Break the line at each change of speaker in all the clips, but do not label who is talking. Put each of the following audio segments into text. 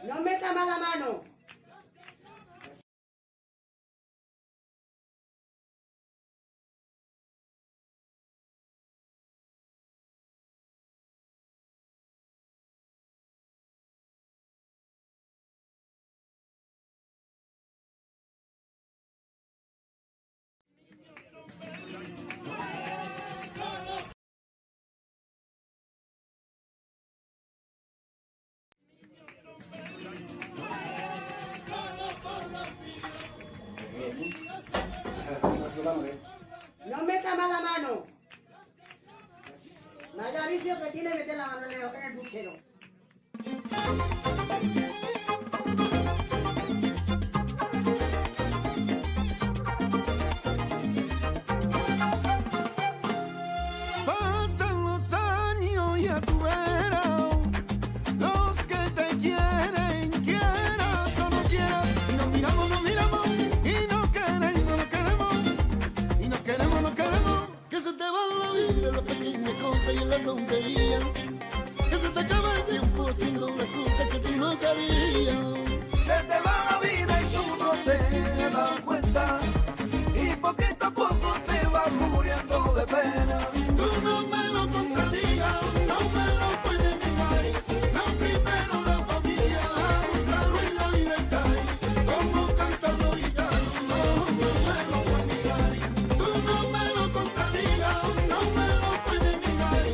No meta más la mano. No meta más la mano. Vaya vicio que tiene meter la mano en el puchero.
Pasan los años y a tu verás, los que te quieren, quieras o no quieras, y nos miramos y no queremos, y no queremos, que se te va la vida en las pequeñas cosas y en la tontería, que se te acaba el tiempo haciendo una cosa que tú no querías. Se te va la vida y tú no te das cuenta, y poquito a poco te vas muriendo de pena. Tú no me lo contradigas, no me lo puedes negar. Lo primero la familia, la salud y la libertad. Como cantan los gitanos, no me lo puedes negar. Tú no me lo contradigas, no me lo puedes negar.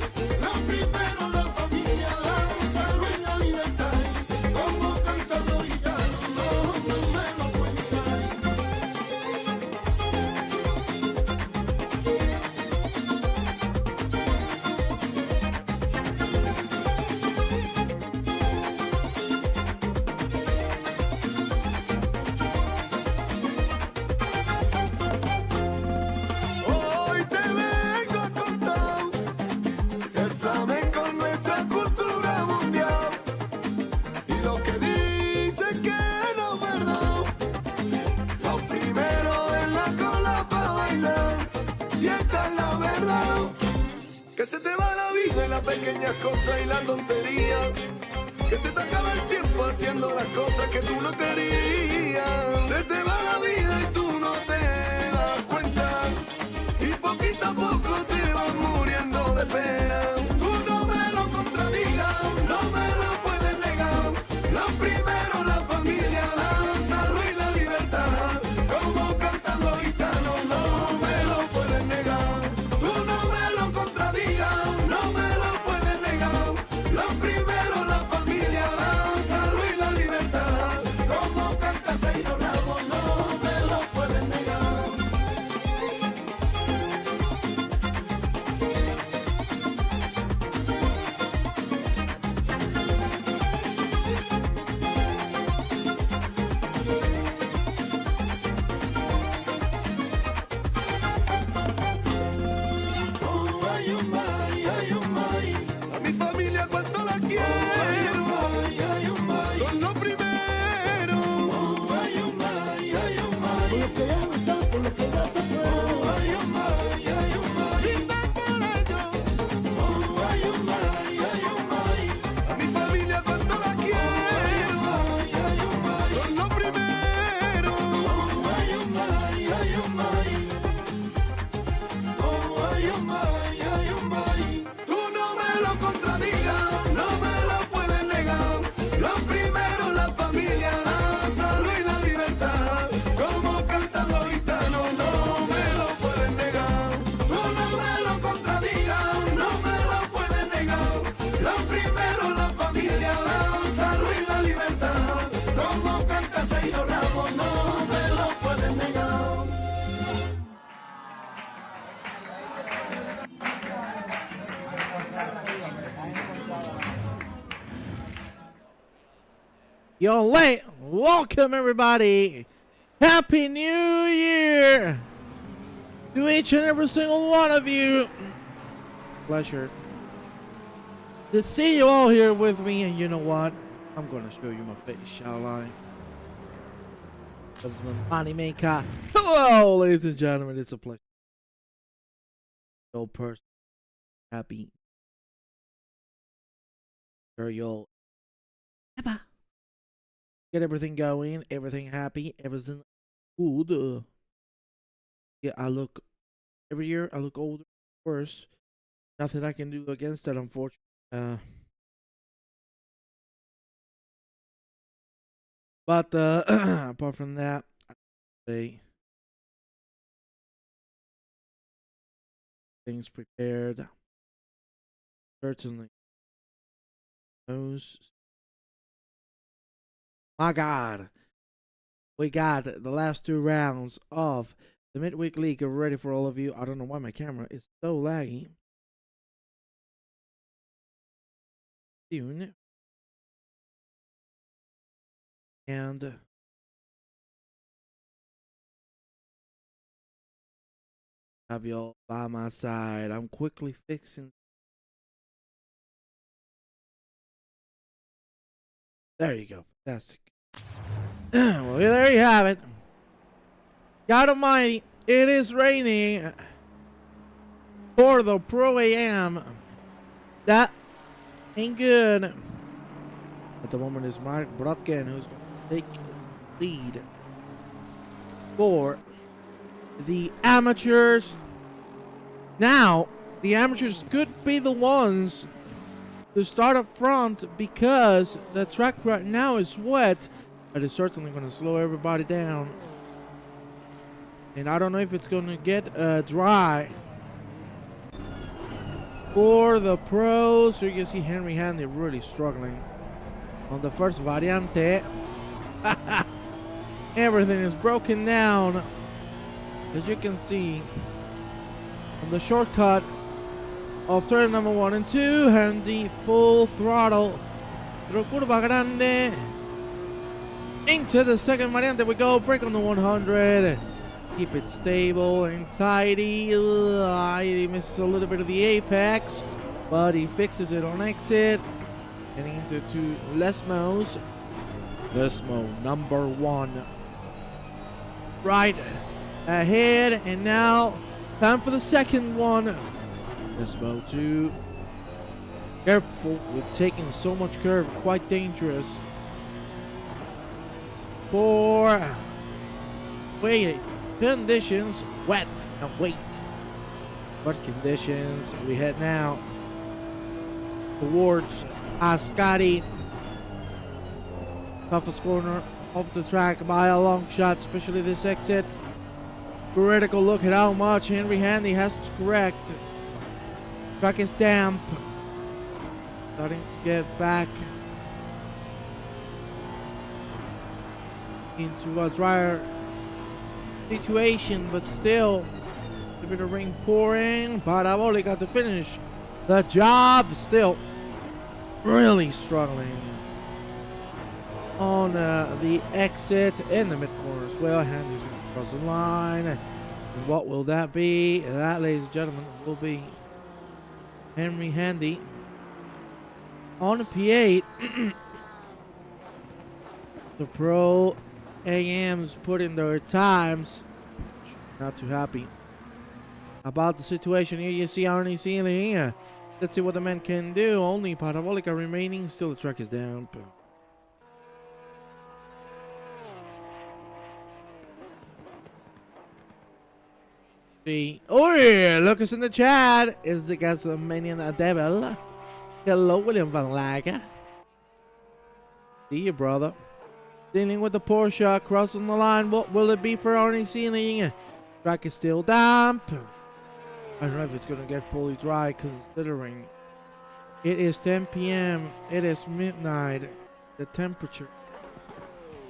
Lo primero la familia, la salud y la libertad. Como cantan los gitanos, no me lo puedes negar. Hoy te vengo a contar que el flamenco es nuestra cultura mundial, y lo que dicen que no es verdad. Los primeros en la cola para bailar, y esa es la verdad. Que se te va la vida en las pequeñas cosas y la tontería, que se te acaba el tiempo haciendo las cosas que tú no querías. Se te va la vida y tú no te das cuenta, y poquito a poco te vas muriendo de pena. Tú no me lo contradigas, no me lo puedes negar. Lo primero la familia, la salud y la libertad. Como cantan los gitanos, no me lo puedes negar. Tú no me lo contradigas, no me lo puedes negar. Lo primero la familia, la salud y la libertad. Como cantas Señor Ramos, no me lo puedes negar. Oh, ay, oh, my, a mi familia cuánto la quiero. Son los primeros. Por lo que ya no están, por lo que ya se fueron. Brindar por ellos. A mi familia cuánto la quiero. Son los primeros. Tú no me lo contradigas, no me lo puedes negar. Lo primero la familia, la salud y la libertad. Como cantan los gitanos, no me lo puedes negar. Tú no me lo contradigas, no me lo puedes negar. Lo primero la familia, la salud y la libertad. Como canta Señor Ramos, no me lo puedes negar.
Yo, wait! Welcome, everybody! Happy New Year! To each and every single one of you! Pleasure. to see you all here with me. And you know what? I'm gonna show you my face, shall I? Of the money maker. Hello, ladies and gentlemen. It's a pleasure. No person happy. Sure, you'll ever get everything going, everything happy, everything good. Yeah, I look every year. I look older, worse. Nothing I can do against that, unfortunately. But apart from that, I say things prepared. Certainly. Those. My God. We got the last 2 rounds of the Midweek League ready for all of you. I don't know why my camera is so laggy. Soon. And have y'all by my side. I'm quickly fixing. There you go. Fantastic. Well, there you have it. God Almighty, it is raining for the Pro AM. That ain't good. At the moment is Mark Brotkin who's going to take lead for the amateurs. Now, the amateurs could be the ones to start up front because the track right now is wet. But it's certainly going to slow everybody down. And I don't know if it's going to get dry for the pros. So you can see Henry Handy really struggling on the first variante. Everything is broken down, as you can see on the shortcut of turn number 1 and 2. Handy full throttle through curva grande into the second variante. We go, brake on the 100. Keep it stable and tidy. He misses a little bit of the apex, but he fixes it on exit. Getting into 2 Lesmos. Lesmo number 1. Right ahead, and now time for the second one. Lesmo 2. Careful with taking so much curve, quite dangerous. 4. Wait. Conditions, wet and wait. What conditions? We head now towards Ascari. Toughest corner off the track by a long shot, especially this exit. Critical look at how much Henry Handy has to correct. Track is damp. Starting to get back into a drier situation, but still a bit of rain pouring. Parabolica to finish the job. Still really struggling on the exit in the mid corner as well. Handy's going to cross the line. And what will that be? That, ladies and gentlemen, will be Henry Handy on a P8. The Pro AMs put in their times. Not too happy about the situation here. You see Arnie Sealy here. Let's see what the men can do. Only Parabolica remaining. Still the track is down. See. Oh yeah, look us in the chat. Is the Gaslamanian devil? Hello, William Van Lager. See you, brother. Dealing with the Porsche, crossing the line. What will it be for Arnie Sealing? Track is still damp. I don't know if it's going to get fully dry, considering it is 10 p.m. It is midnight. The temperature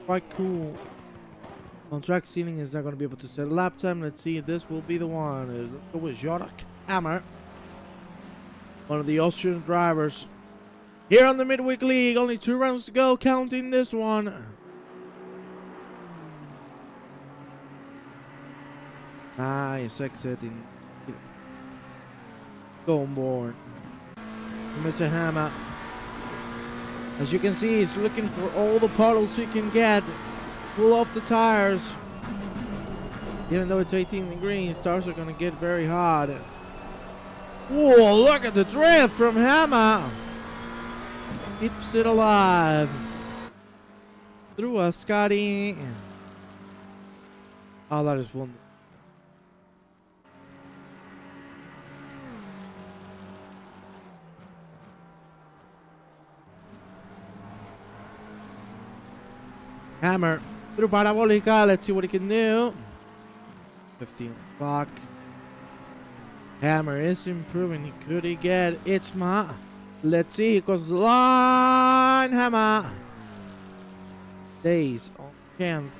quite cool. On track Sealing is not going to be able to set a lap time. Let's see if this will be the one. Let's go with Jorak Hammer, one of the Austrian drivers here on the Midweek League. Only 2 rounds to go, counting this one. Nice exit in. Go on board. Mr. Hammer. As you can see, he's looking for all the puddles he can get. Pull off the tires. Even though it's 18 degrees, tires are going to get very hot. Whoa, look at the drift from Hammer. Keeps it alive. Through a Scotty. Oh, that is wonderful. Hammer through Parabolica. Let's see what he can do. 15 o'clock. Hammer is improving. Could he get Itzma? Let's see. He goes line. Hammer. Days on 10th.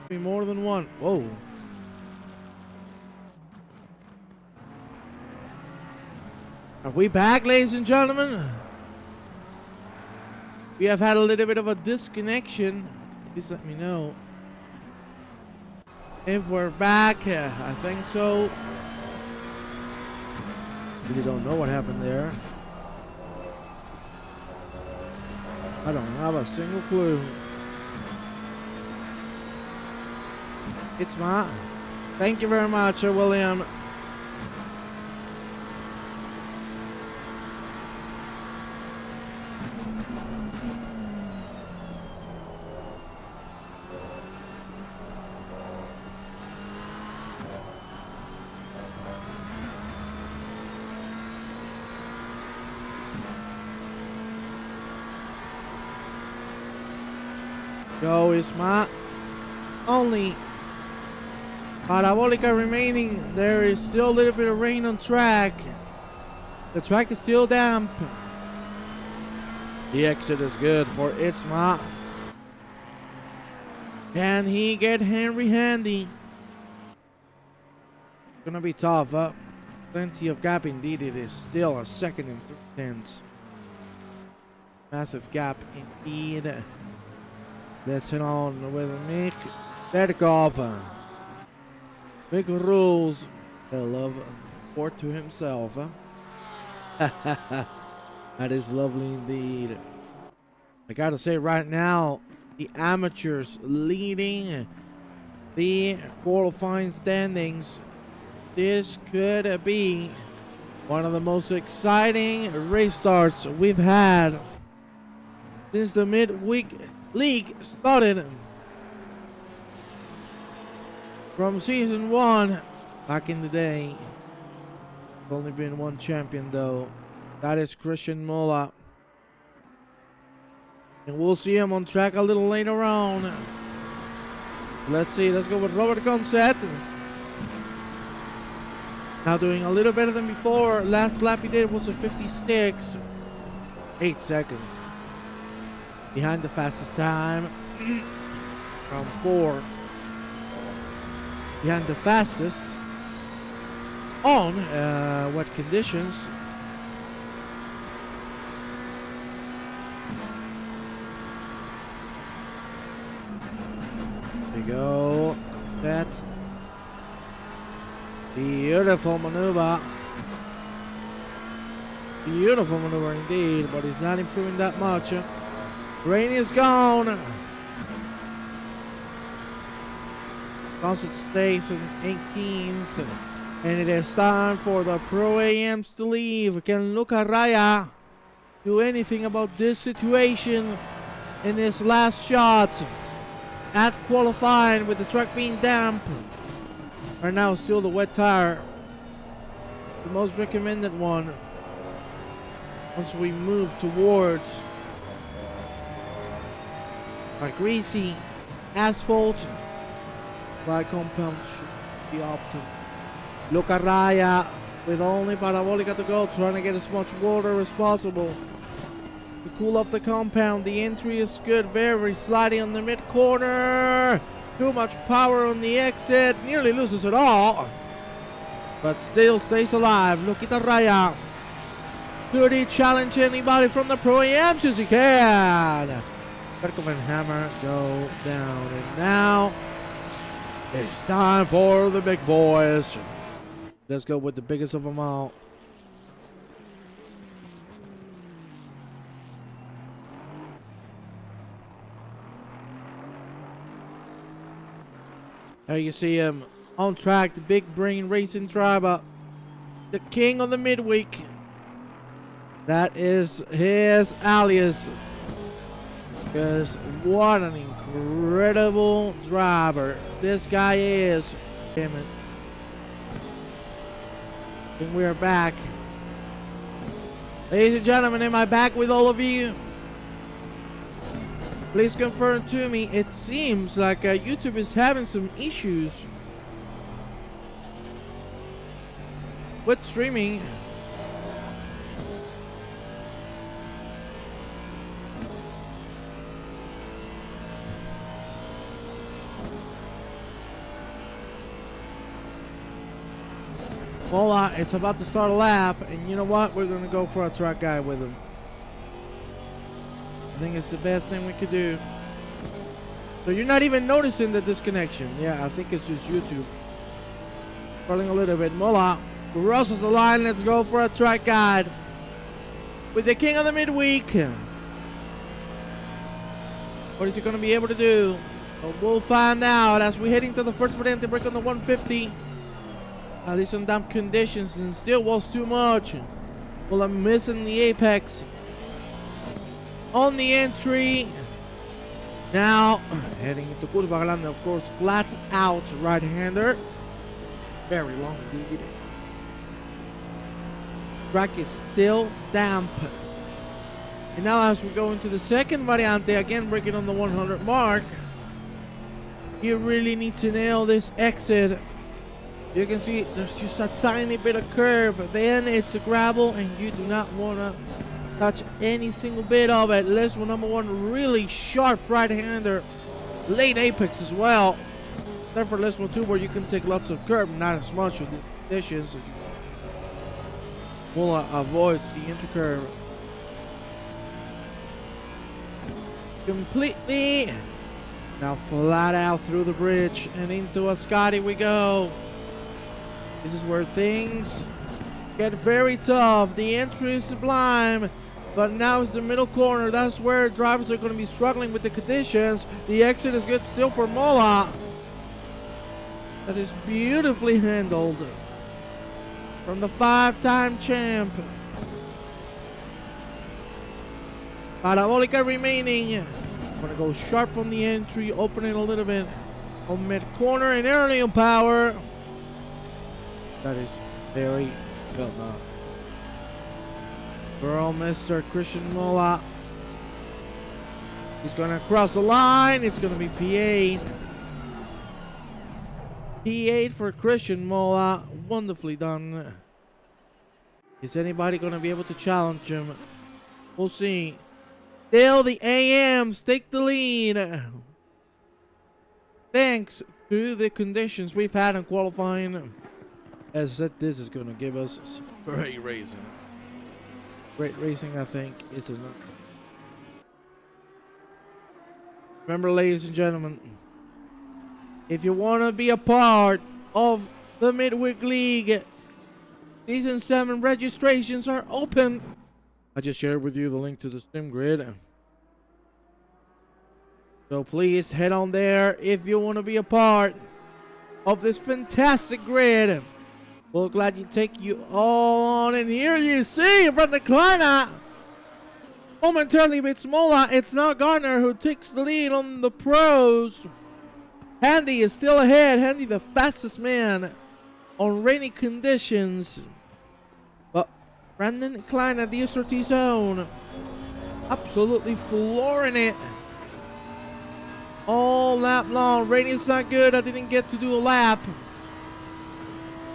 Be more than one. Whoa. Are we back, ladies and gentlemen? We have had a little bit of a disconnection. Please let me know if we're back. I think so. Really don't know what happened there. I don't have a single clue. It's my. Thank you very much, William. Go Isma. Only Parabolica remaining. There is still a little bit of rain on track. The track is still damp. The exit is good for Isma. Can he get Henry handy? Gonna be tough. Plenty of gap indeed. It is still a second and 3/10. Massive gap indeed. Let's head on with Mick Berkov. Mick rules. I love sport to himself. That is lovely indeed. I gotta say right now, the amateurs leading the qualifying standings. This could be one of the most exciting race starts we've had since the midweek league started. From season 1 back in the day. There's only been one champion though. That is Christian Mola. And we'll see him on track a little later on. Let's see, let's go with Robert Conset. Now doing a little better than before. Last lap he did was a 56. 8 seconds. Behind the fastest time. Round 4. Behind the fastest. On wet conditions. There we go. That. Beautiful maneuver. Beautiful maneuver indeed, but he's not improving that much. Rain is gone. Concert stays in 18th. And it is time for the Pro AMs to leave. Can Luca Raya do anything about this situation in his last shot at qualifying with the track being damp? Right now still the wet tire. The most recommended one. Once we move towards a greasy asphalt, dry compound should be optimal. Luca Raya with only Parabolica to go, trying to get as much water as possible to cool off the compound. The entry is good, very sliding on the mid corner. Too much power on the exit, nearly loses it all, but still stays alive. Look at Raya. Could he challenge anybody from the Pro AMs? Yes, he can. Berkov and Hammer go down, and now it's time for the big boys. Let's go with the biggest of them all. There you see him on track, the big brain racing driver, the king of the midweek. That is his alias. Because what an incredible driver this guy is. Damn it. And we are back. Ladies and gentlemen, am I back with all of you? Please confirm to me. It seems like YouTube is having some issues with streaming. Mola is about to start a lap, and you know what? We're going to go for a track guy with him. I think it's the best thing we could do. So you're not even noticing the disconnection. Yeah, I think it's just YouTube. Falling a little bit. Mola crosses the line. Let's go for a track guide with the king of the midweek. What is he going to be able to do? Well, we'll find out as we head into the first Potente break on the 150. These some damp conditions and still was too much. Well, I'm missing the apex on the entry. Now heading into Curva Grande, of course, flat out right-hander. Very long indeed. Track is still damp. And now as we go into the second Variante, again breaking on the 100 mark, you really need to nail this exit. You can see there's just a tiny bit of curve, then it's a gravel, and you do not want to touch any single bit of it. Lesmo number one, really sharp right-hander, late apex as well. Except for Lesmo 2, where you can take lots of curve, not as much with these conditions. So Mula avoids the intercurve completely. Now flat out through the bridge and into a Scotty we go. This is where things get very tough. The entry is sublime, but now it's the middle corner. That's where drivers are going to be struggling with the conditions. The exit is good still for Mola. That is beautifully handled from the 5-time champ. Parabolica remaining. I'm going to go sharp on the entry, open it a little bit on mid-corner and early on power. That is very well done. Girl, Mr. Christian Mola. He's going to cross the line. It's going to be P8. P8 for Christian Mola. Wonderfully done. Is anybody going to be able to challenge him? We'll see. Still, the AMs take the lead. Thanks to the conditions we've had in qualifying. As I said, this is going to give us some great racing. Great racing, I think, isn't it? Remember, ladies and gentlemen, if you want to be a part of the Midweek League, Season 7 registrations are open. I just shared with you the link to the Steam grid. So please head on there if you want to be a part of this fantastic grid. We'll gladly take you all on. And here you see Brandon Kleiner momentarily beats Mola. It's now Garner who takes the lead on the pros. Handy is still ahead. Handy, the fastest man on rainy conditions. But Brandon Kleiner, the SRT zone, absolutely flooring it all lap long. Rainy is not good. I didn't get to do a lap.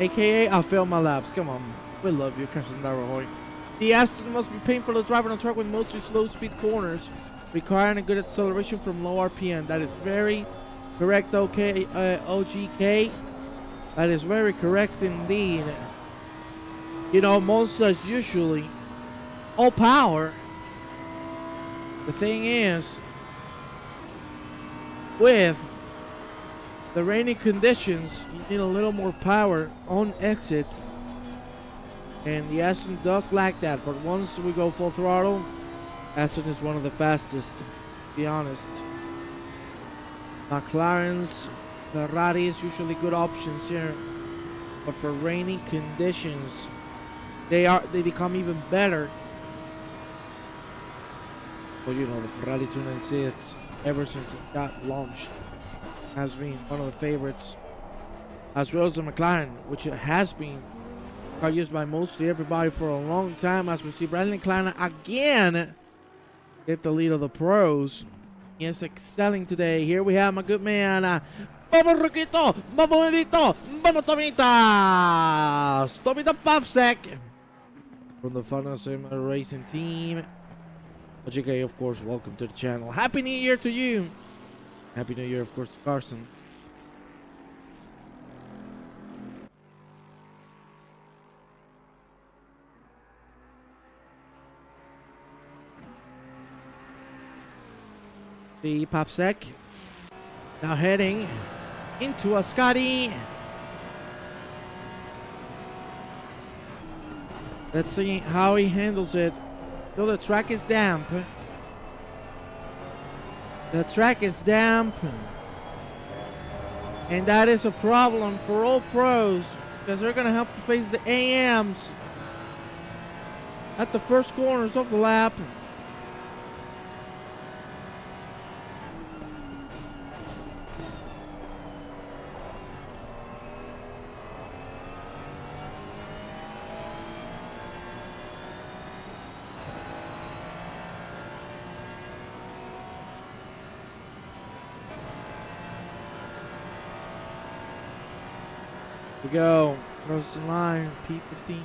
AKA, I failed my laps. Come on. We love you, Captain Darahoy. The Aston must be painful to drive on a track with mostly slow speed corners, requiring a good acceleration from low RPM. That is very correct, OGK. That is very correct indeed. You know, Monza is usually all power. The thing is, with the rainy conditions, you need a little more power on exits. And the Aston does lack that. But once we go full throttle, Aston is one of the fastest, to be honest. McLaren's Ferrari is usually good options here, but for rainy conditions, they become even better. Well, you know, the Ferrari 296, ever since it got launched, has been one of the favorites, as well as the McLaren, which it has been used by mostly everybody for a long time. As we see Brandon Kleiner again get the lead of the pros. He is excelling today. Here we have my good man, Vamos Ruquito, vamos Benito, vamos Tomitas, Tomita Pavsek from the Fun Sim Racing team. JK, of course, welcome to the channel. Happy New Year to you. Happy New Year, of course, to Carson. The Pavsek now heading into Ascari. Let's see how he handles it. So the track is damp. The track is damp. And that is a problem for all pros, because they're going to have to face the AMs at the first corners of the lap. We go across the line, P15.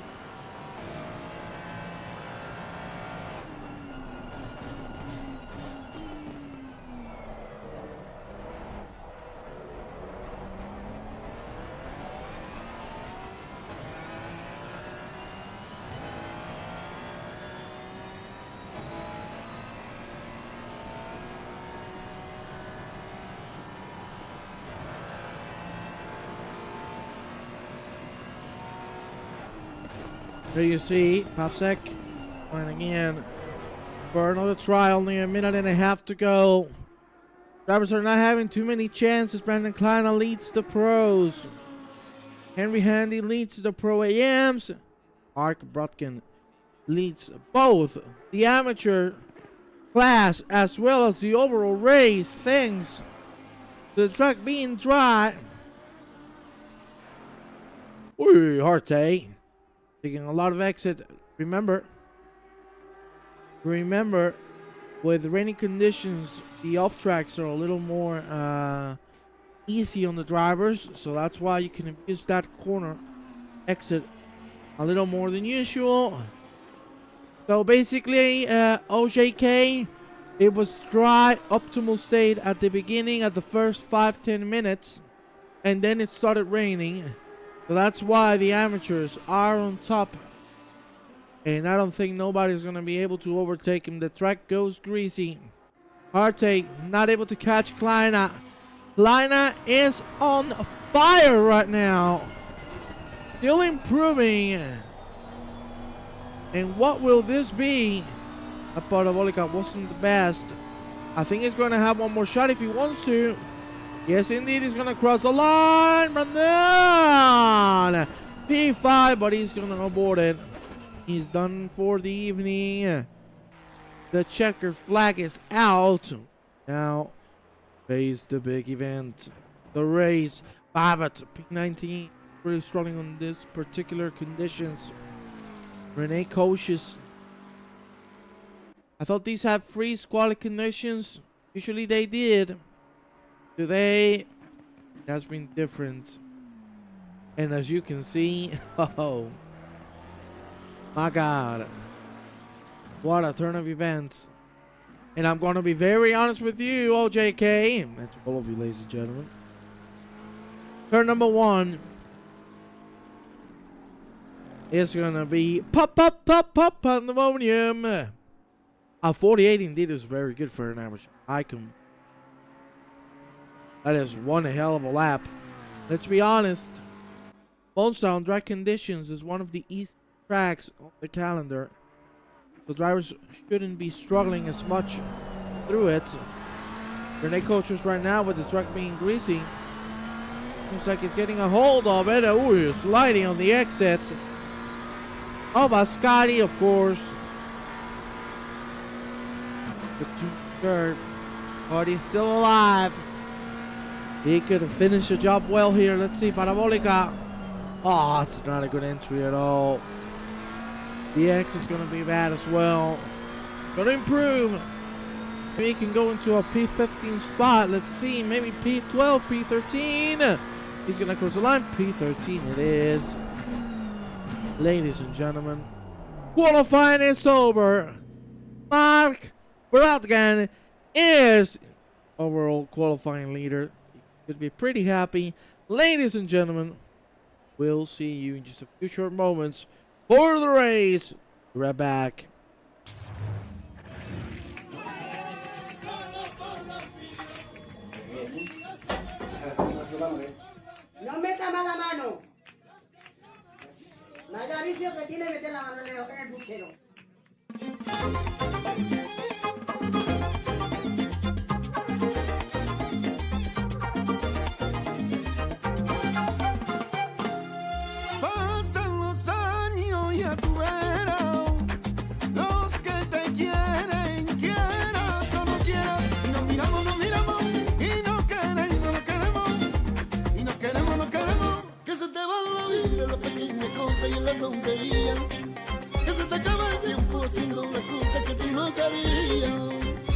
There you see Pavsek going again for another try. Only a minute and a half to go. Drivers are not having too many chances. Brandon Kleiner leads the pros. Henry Handy leads the pro AMs. Mark Brotkin leads both the amateur class as well as the overall race, thanks to the track being dry. Ooh, Harte taking a lot of exit. Remember, with rainy conditions, the off tracks are a little more easy on the drivers, so that's why you can use that corner exit a little more than usual. So basically, OJK, it was dry, optimal state at the beginning, at the first 5-10 minutes, and then it started raining. So that's why the amateurs are on top. And I don't think nobody's going to be able to overtake him. The track goes greasy. Harte not able to catch Kleiner. Kleiner is on fire right now. Still improving. And what will this be? A parabolica wasn't the best. I think he's going to have one more shot if he wants to. Yes, indeed, he's going to cross the line. Brandon! P5, but he's going to abort it. He's done for the evening. The checker flag is out. Now, face the big event. The race. Pavat, P19, really struggling on this particular conditions. Rene Coaches. I thought these had freeze quality conditions. Usually they did. Today, it has been different. And as you can see, oh my God, what a turn of events. And I'm going to be very honest with you, OJK, and to all of you, ladies and gentlemen. Turn number 1 is going to be pop pandemonium. A 48 indeed is very good for an average icon. That is one hell of a lap. Let's be honest. Monza on dry conditions is one of the easiest tracks on the calendar. The drivers shouldn't be struggling as much through it. Rene Coaches right now with the track being greasy Looks like he's getting a hold of it. Ooh, sliding on the exits. Oh, Scotty, of course. The 2-3rd. But he's still alive. He could finish the job well here. Let's see, Parabolica. Oh, it's not a good entry at all. The X is going to be bad as well. Going to improve. Maybe he can go into a P15 spot. Let's see, maybe P12, P13. He's going to cross the line. P13 it is. Ladies and gentlemen, qualifying is over. Mark Bratgan is overall qualifying leader. Could be pretty happy. Ladies and gentlemen, we'll see you in just a few short moments for the race. Be right back.
No meta más la mano. Vaya vicio que tiene meter la mano en el buchero.
Pasan los años y a tu verás, los que te quieren, quieras o no quieras, y nos miramos, y no queremos, y no queremos, que se te va la vida en las pequeñas cosas y en la tontería, que se te acaba el tiempo haciendo una cosa que tú no querías.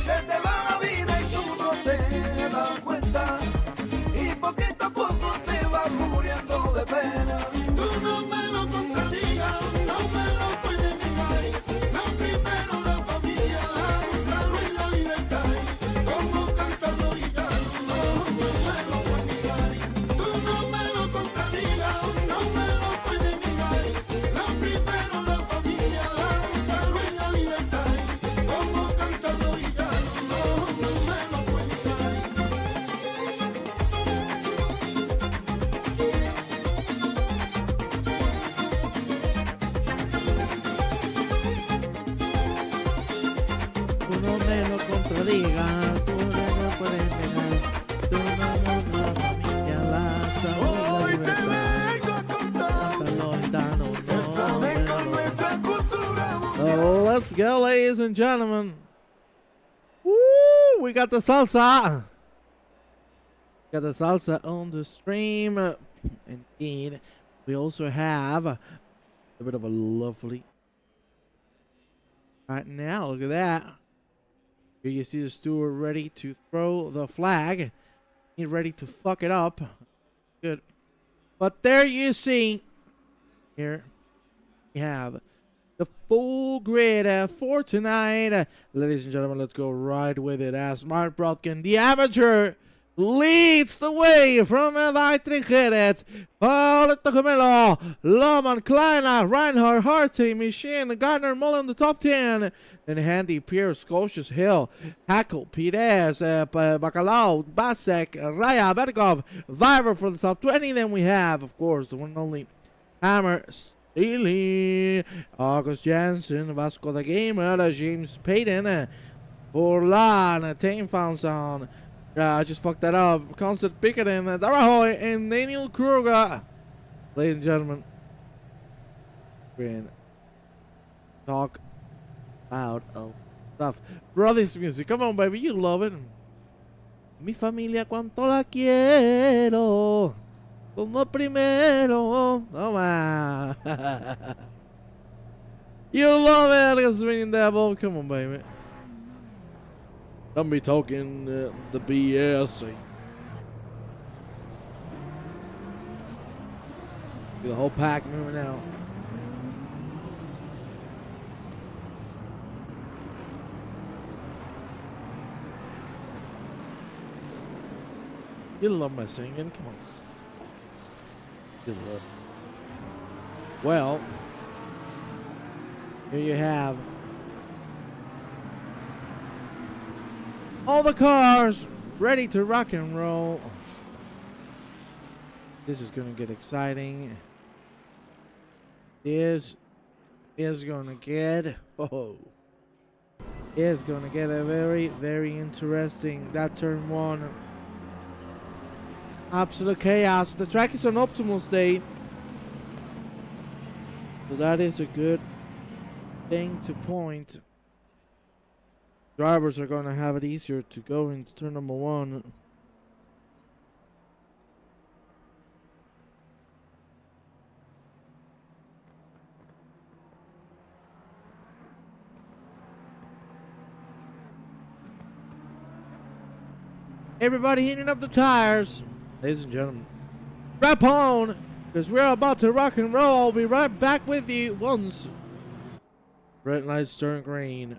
Se te va la vida y tú no te das cuenta, y poquito a poco te vas muriendo de pena. Tú no me lo contradigas, no me lo puedes negar. No primero la familia, la salud y la libertad. Como cantan los gitanos, no me lo puedes negar. Tú no me lo contradigas, no me lo puedes negar. No primero la familia, la salud y la libertad. Como cantan los gitanos, no me lo puedes negar.
Tú no me lo contradigas, tú no me puedes negar. Tú no la familia, la salud,
Hoy
la
te
libertad.
vengo a contar
Los gitanos,
el flamenco, nuestra cultura mundial.
Oh, let's go, ladies and gentlemen. Woo! We got the salsa. Got the salsa on the stream. Indeed. We also have a bit of a lovely. Right now, look at that. Here you see the steward ready to throw the flag. He's ready to fuck it up. Good. But there you see. Here we have the full grid for tonight. Ladies and gentlemen, let's go right with it as Mark Brodkin, the amateur, leads the way from Dietrich Jerez, Paulito Gemelo, Lohmann, Kleiner, Reinhardt, Harty, Michin, Gardner, Mullen, the top 10. Then Handy, Pierce, Scotia's Hill, Hackle, Pires, Bacalao, Basek, Raya, Bergov, Viver for the top 20. Then we have, of course, the one and only Hammer, Steely, August Jansen, Vasco da Gama, James Payton, Orlan, Tame Foundson. I just fucked that up. Concert Pickering, Darahoy, and Daniel Kruger. Ladies and gentlemen, we're in talk about stuff. Brothers music. Come on, baby. You love it. Mi familia, cuánto la quiero. Como primero. Toma. You love it. Swinging devil. Come on, baby. Don't be talking the BS. See the whole pack moving out. You love my singing? Come on. You love it. Well, here you have all the cars ready to rock and roll. This is going to get exciting. This is going to get it's going to get a very, very interesting. That turn one. Absolute chaos. The track is on optimal state. So that is a good thing to point. Drivers are going to have it easier to go into turn number 1. Everybody heating up the tires. Ladies and gentlemen, strap on, because we're about to rock and roll. I'll be right back with you once red lights turn green.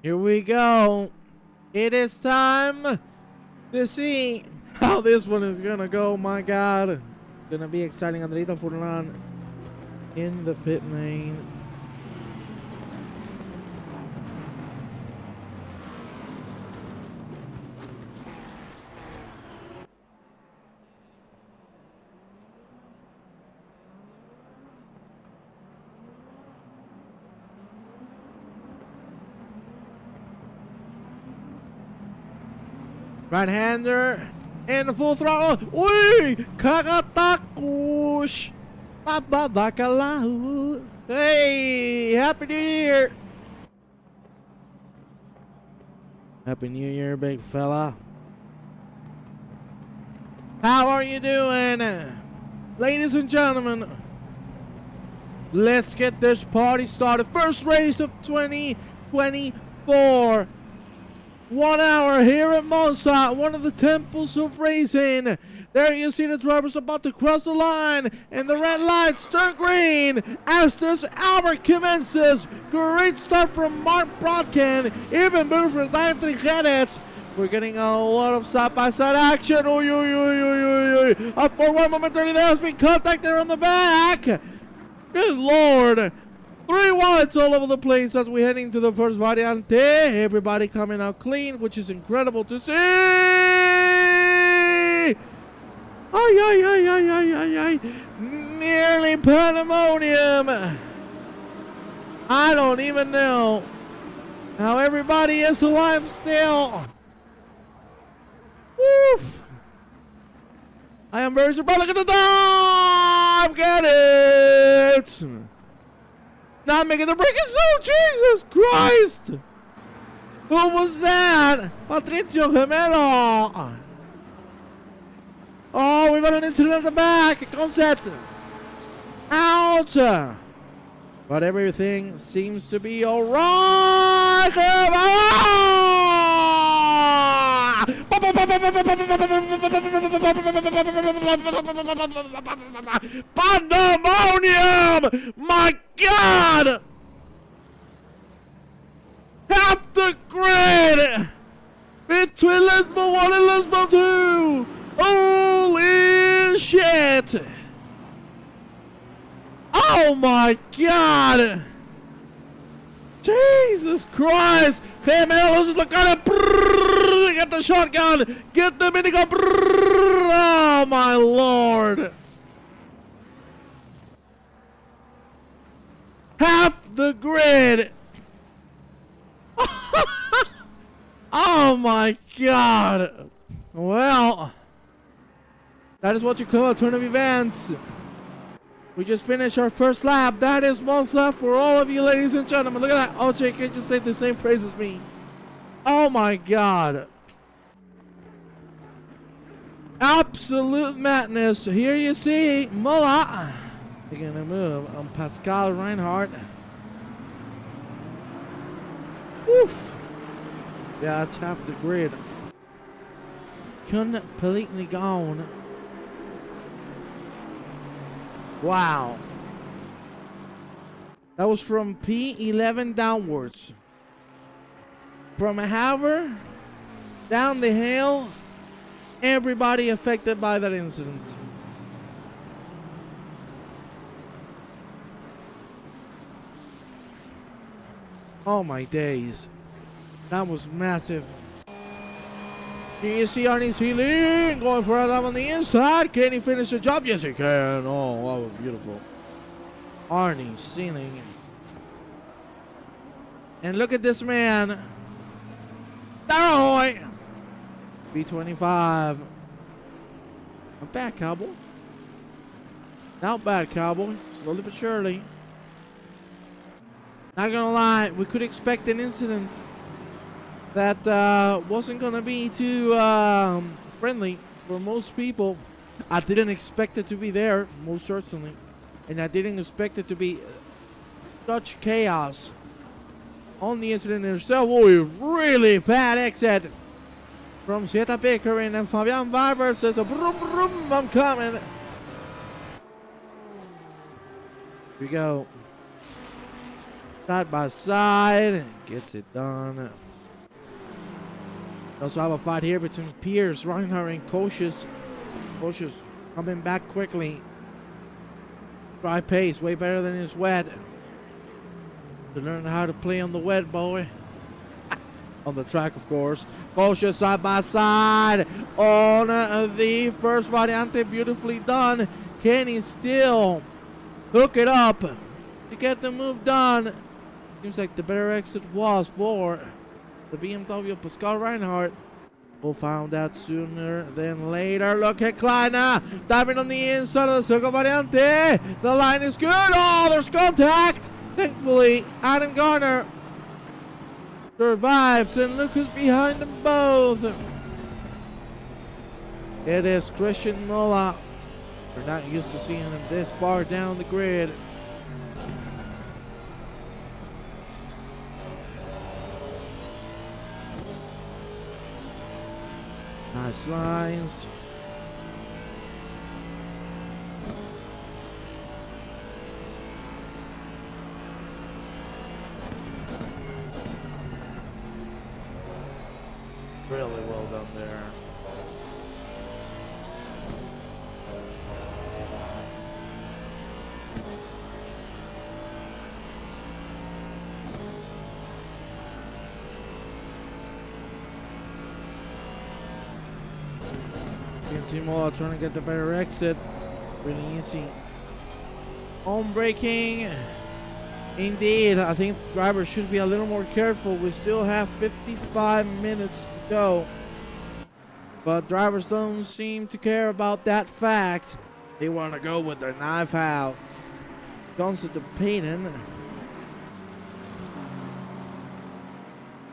Here we go. It is time to see how this one is gonna go. My God, gonna be exciting. Andrita Furlan in the pit lane. Right-hander in the full throttle. Uy! Kagatakush! Baba Bacalao! Hey! Happy New Year! Happy New Year, big fella. How are you doing? Ladies and gentlemen, let's get this party started. First race of 2024. 1 hour here at Monza, one of the temples of racing. There you see the drivers about to cross the line, and the red lights turn green as this hour commences. Great start from Mark Brodkin, even better for Dimitri Jerez. We're getting a lot of side-by-side action. Oy, oy, oy, oy, oy, oy. A 4-1 momentarily there has been contacted on the back. Good Lord. 3 wides all over the place as we're heading to the first variante. Everybody coming out clean, which is incredible to see. Ay, ay, ay, ay, ay, ay, ay. Nearly pandemonium. I don't even know how everybody is alive still. Woof. I am very surprised. Look at the dive. Get it. Not making the break. So Jesus Christ. Who was that? Patricio Gemelo. Oh, we got an incident at the back. Concept. Out. But everything seems to be alright. Pandemonium! My God! Half the grid! Between Lisbon 1 and Lisbon 2! Holy shit! Oh my God! Jesus Christ! Gemelos, look at it! Get the shotgun! Get the minigun! Oh my Lord! Half off the grid. Oh my God. Well, that is what you call a turn of events. We just finished our first lap. That is Monza for all of you, ladies and gentlemen. Look at that. Oh, Jake, you just said the same phrase as me. Oh my God. Absolute madness. Here you see Mola taking a move on Pascal Reinhardt. Woof. Yeah, that's half the grid. Completely gone. Wow. That was from P11 downwards. From Haver down the hill, everybody affected by that incident. Oh my days. That was massive. Here you see Arnie Sealing going for a lap on the inside. Can he finish the job? Yes, he can. Oh, that was beautiful. Arnie Sealing. And look at this man. Daroy. B25. Not bad, Cowboy. Not bad, Cowboy. Slowly but surely. Not gonna lie, we could expect an incident that wasn't gonna be too friendly for most people. I didn't expect it to be there, most certainly, and I didn't expect it to be such chaos on the incident itself. Oh, really bad exit from Zeta Pickering and Fabian Barber says a brum brum, I'm coming. Here we go. Side by side, gets it done. Also have a fight here between Pierce, Reinhardt, and Kocius. Kocius coming back quickly. Dry pace, way better than his wet. To learn how to play on the wet, boy. On the track, of course. Kocius side by side on the first variante, beautifully done. Can he still hook it up to get the move done? Seems like the better exit was for the BMW Pascal Reinhardt. We'll find out sooner than later. Look at Kleiner diving on the inside of the circle variante. The line is good. Oh, there's contact. Thankfully, Adam Garner survives, and look who's behind them both. It is Christian Mola. We're not used to seeing him this far down the grid. Nice lines. Really well done there. Mola trying to get the better exit. Really easy. On braking. Indeed, I think drivers should be a little more careful. We still have 55 minutes to go. But drivers don't seem to care about that fact. They want to go with their knife out. Comes to the Payton.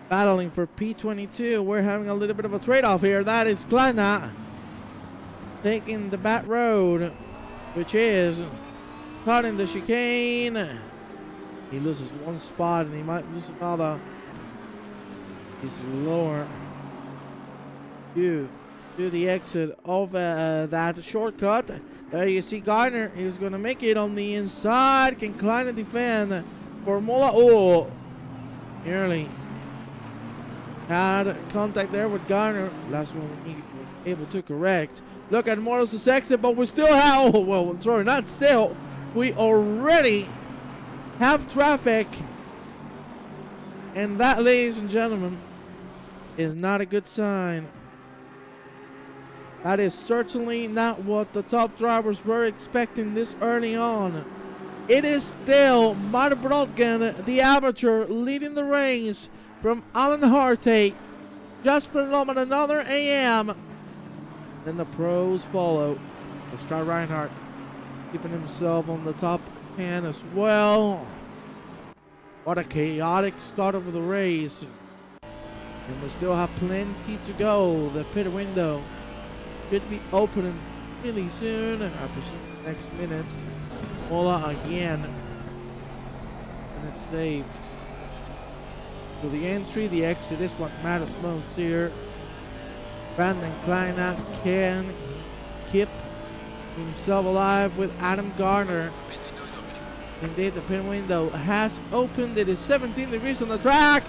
Battling for P22. We're having a little bit of a trade-off here. That is Kleiner taking the back road, which is caught in the chicane. He loses one spot and he might lose another. He's lower to the exit of that shortcut. There you see Gardner. He's going to make it on the inside. Can Kleiner defend for Mola? Oh, nearly had contact there with Gardner. Last one he was able to correct. Look at Morales' exit, but we still have, oh, well, I'm sorry, not still. We already have traffic. And that, ladies and gentlemen, is not a good sign. That is certainly not what the top drivers were expecting this early on. It is still Mark Brodkin, the amateur, leading the race from Alan Harte. Jasper Lohmann, another AM. Then the pros follow. Scott Reinhardt keeping himself on the top 10 as well. What a chaotic start of the race. And we still have plenty to go. The pit window should be opening really soon. After some next minutes. Mola again. And it's safe. So the entry, the exit is what matters most here. Brandon Kleiner can keep himself alive with Adam Garner. Indeed, the pit window has opened. It is 17 degrees on the track.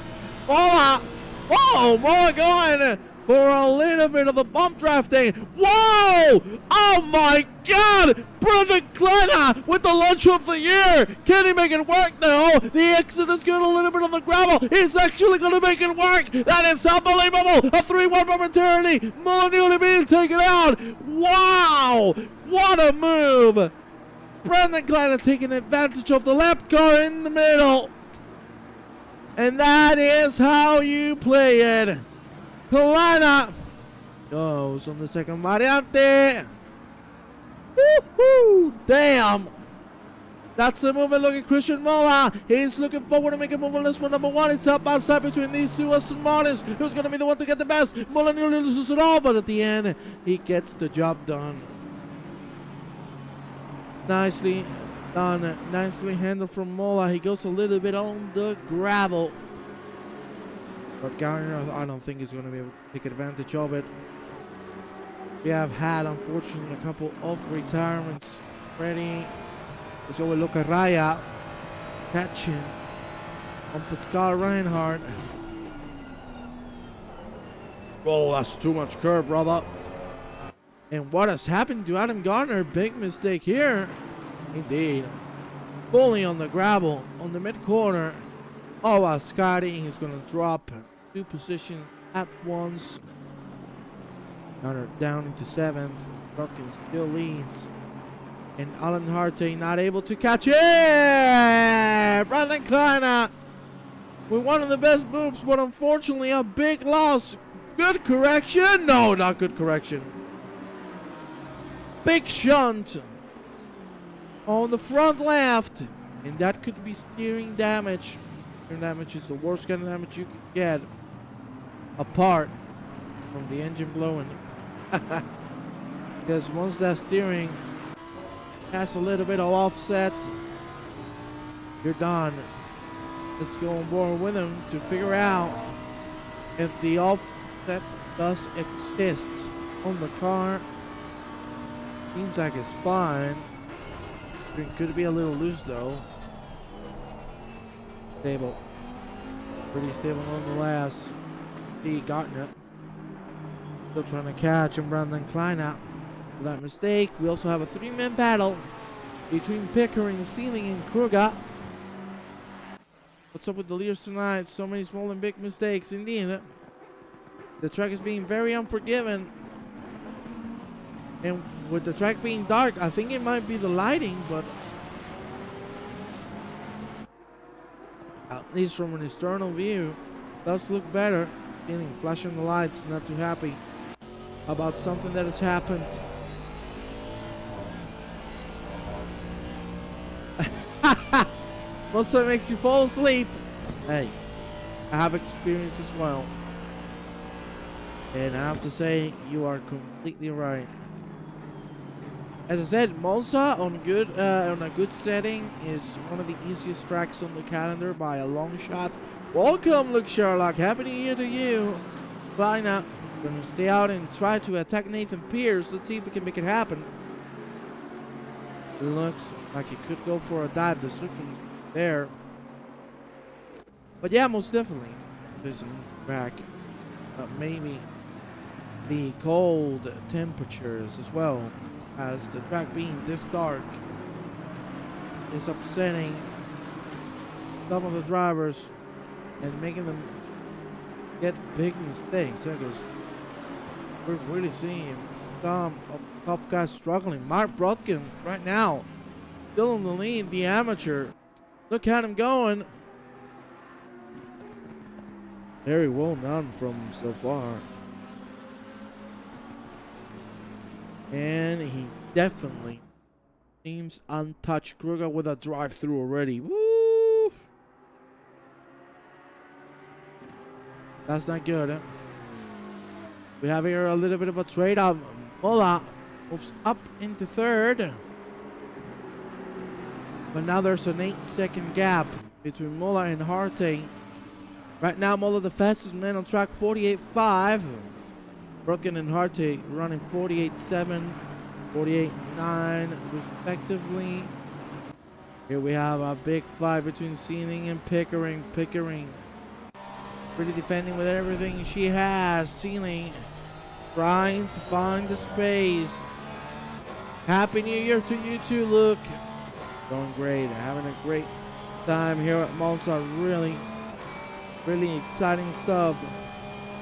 Mola! Whoa! Mola going for a little bit of the bump drafting. Whoa! Oh my God! Brandon Kleiner with the launch of the year. Can he make it work now? The exit is good, a little bit on the gravel. He's actually going to make it work. That is unbelievable. A 3-1 momentarily. Mola being taken out. Wow! What a move! Brandon Kleiner taking advantage of the lap car in the middle. And that is how you play it. Kleiner goes on the second variante. Woohoo! Damn! That's the movement. Look at Christian Mola. He's looking forward to making a move on this one. Number one, it's up by side between these two Aston Martins. Who's going to be the one to get the best? Mola nearly loses it all, but at the end, he gets the job done. Nicely done. Nicely handled from Mola. He goes a little bit on the gravel. But Garner, I don't think he's going to be able to take advantage of it. We have had, unfortunately, a couple of retirements already. Let's go with Luca Raya catching on Pascal Reinhardt. Oh, that's too much curb, brother. And what has happened to Adam Garner? Big mistake here. Indeed. Fully on the gravel, on the mid-corner. Oh, Scotty is going to drop 2 positions at once. Garner down into 7th. Brodkin still leads. And Alan Harte not able to catch it. Brandon Kleiner with one of the best moves, but unfortunately a big loss. Good correction? No, not good correction. Big shunt on the front left, and that could be steering damage. Steering damage is the worst kind of damage you can get, apart from the engine blowing. Because once that steering has a little bit of offset, you're done. Let's go on board with him to figure out if the offset does exist on the car. Seems like it's fine. It could be a little loose though. Stable. Pretty stable nonetheless. He gotten it. Still trying to catch him, Brandon Kleiner. For that mistake. We also have a 3-man battle between Pickering, Sealing, and Kruger. What's up with the leaders tonight? So many small and big mistakes. Indeed. The track is being very unforgiving. And with the track being dark, I think it might be the lighting, but at least from an external view, it does look better. Feeling flashing the lights, not too happy about something that has happened. Monza makes you fall asleep. Hey, I have experience as well. And I have to say, you are completely right. As I said, Monza on a good setting is one of the easiest tracks on the calendar by a long shot. Welcome, Luke Sherlock. Happy New Year to you. Kleiner gonna stay out and try to attack Nathan Pierce. Let's see if we can make it happen. It looks like it could go for a dive. The description's there. But yeah, most definitely. There's a track. Maybe the cold temperatures as well as the track being this dark is upsetting some of the drivers and making them get big mistakes. Because we're really seeing some of the top guys struggling. Mark Brodkin right now Still in the lead, the amateur. Look at him going. Very well done from him so far. And he definitely seems untouched. Kruger with a drive-through already. Woo! That's not good, huh? We have here a little bit of a trade-off. Mola moves up into third. But now there's an 8-second gap between Mola and Harte. Right now, Mola the fastest man on track, 48.5. Brodkin and Harte running 48.7, 48.9 respectively. Here we have a big fight between Sealing and Pickering. Pickering really defending with everything she has. Sealing trying to find the space. Happy New Year to you too, Luke. Going great, having a great time here at Monza. Really exciting stuff.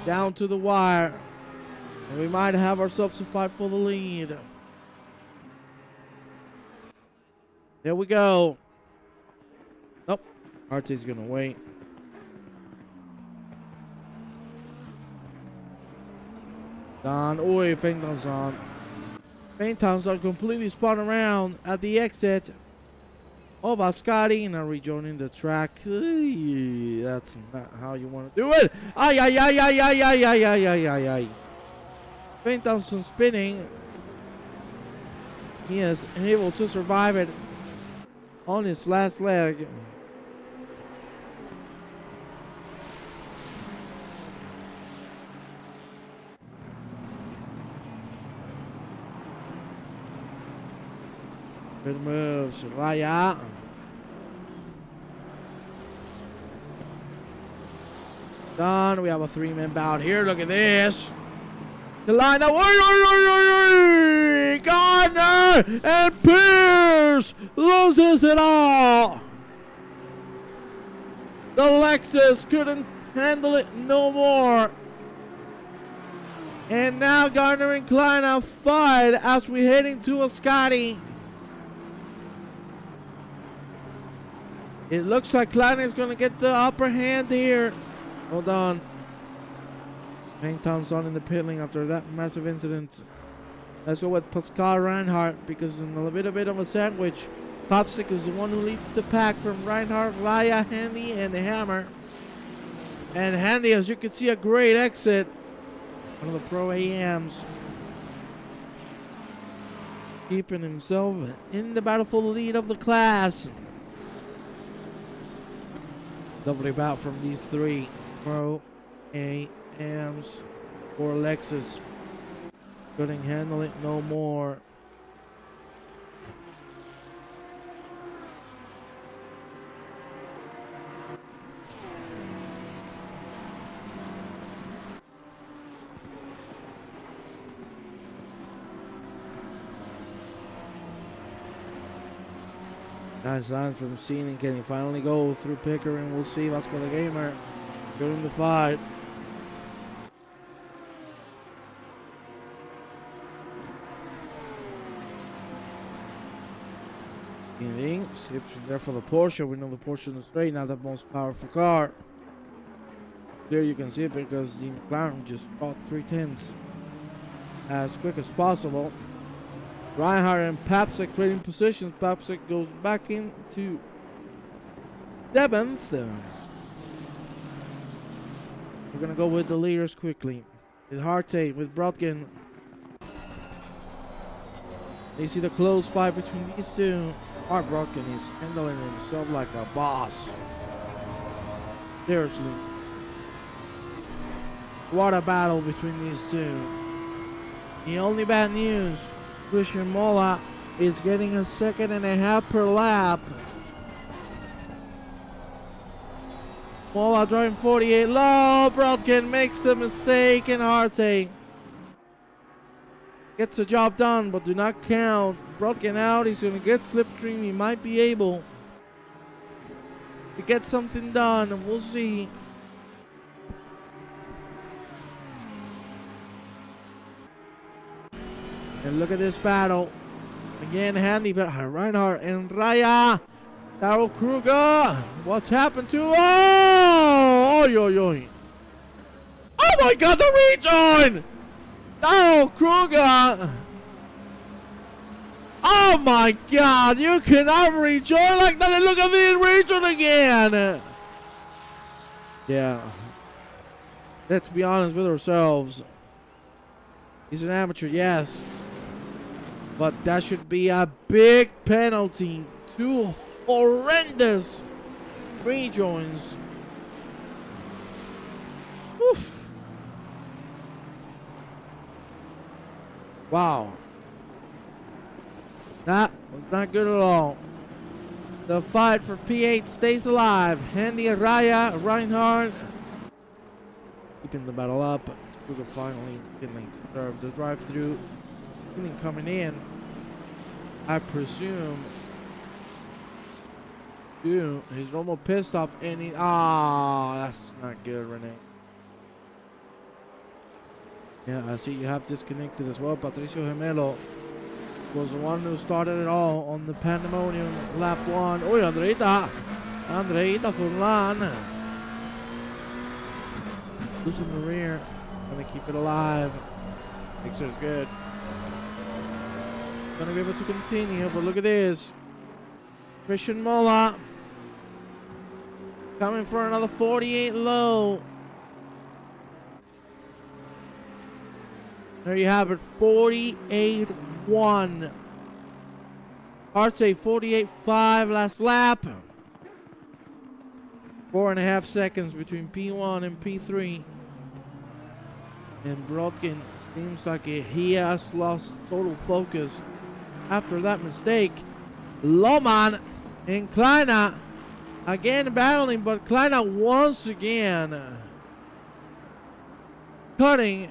Down to the wire. And we might have ourselves a fight for the lead. There we go. Nope. Harte's gonna wait. Don. Oi, Fengton's on. Fengton's are completely spun around at the exit of Ascari and are rejoining the track. That's not how you want to do it. Ay, ay, ay, ay, ay, ay, ay, ay, ay, ay, ay. Fengton's spinning. He is able to survive it on his last leg. Good moves, Raya. Done. We have a 3-man bout here. Look at this. The line up. Gardner and Pierce loses it all. The Lexus couldn't handle it no more. And now Gardner and Klein are fight as we head into a Scotty. It looks like Klein is going to get the upper hand here. Hold on. Hangtown's on in the pit lane after that massive incident. Let's go with Pascal Reinhardt because in a little bit of a sandwich, Popsick is the one who leads the pack from Reinhardt, Raya, Handy, and the Hammer. And Handy, as you can see, a great exit. One of the Pro AMs. Keeping himself in the battle for the lead of the class. Lovely bout from these three Pro AMs for Lexus. Couldn't handle it no more. Nice line from Sealing. Can he finally go through Pickering? We'll see. Vasco the Gamer during the fight. Sips from there for the Porsche. We know the Porsche in the straight, not the most powerful car. There you can see it because the McLaren just bought 310s as quick as possible. Reinhardt and Papsik trading positions. Papsik goes back into 7th. We're going to go with the leaders quickly. With Harte, with Brodkin. You see the close fight between these two. Art Brodkin is handling himself like a boss. Seriously. What a battle between these two. The only bad news, Christian Mola is getting a 2.5 per lap. Mola driving 48 low. Brodkin makes the mistake and Harte gets the job done, but do not count. Brodkin out. He's going to get slipstream. He might be able to get something done, and we'll see. And look at this battle. Again, handy, but Reinhardt and Raya. Daryl Kruger. What's happened to? Oh! Oy, oy, oy. Oh my god, the rejoin! Daryl Kruger! Oh my god, you cannot rejoin like that, and look at the rejoin again! Yeah. Let's be honest with ourselves. He's an amateur, yes. But that should be a big penalty. 2 horrendous rejoins. Oof. Wow. That was not good at all. The fight for P8 stays alive. Handy Raya, Reinhardt keeping the battle up. Kruger finally getting to serve the drive-through. Feeling coming in. I presume. Dude, he's almost pissed off and he. That's not good, Renee. Yeah, I see you have disconnected as well. Patricio Gemelo was the one who started it all on the pandemonium lap 1. Oh, Andreita Furlan. Loose in the rear. Gonna keep it alive. Mixer is good. Gonna be able to continue, but look at this. Christian Mola coming for another 48 low. There you have it, 48-1. Hard say 48-5 last lap. 4.5 seconds between P1 and P3. And Brodkin seems like he has lost total focus after that mistake. Lohmann and Kleiner again battling, but Kleiner once again cutting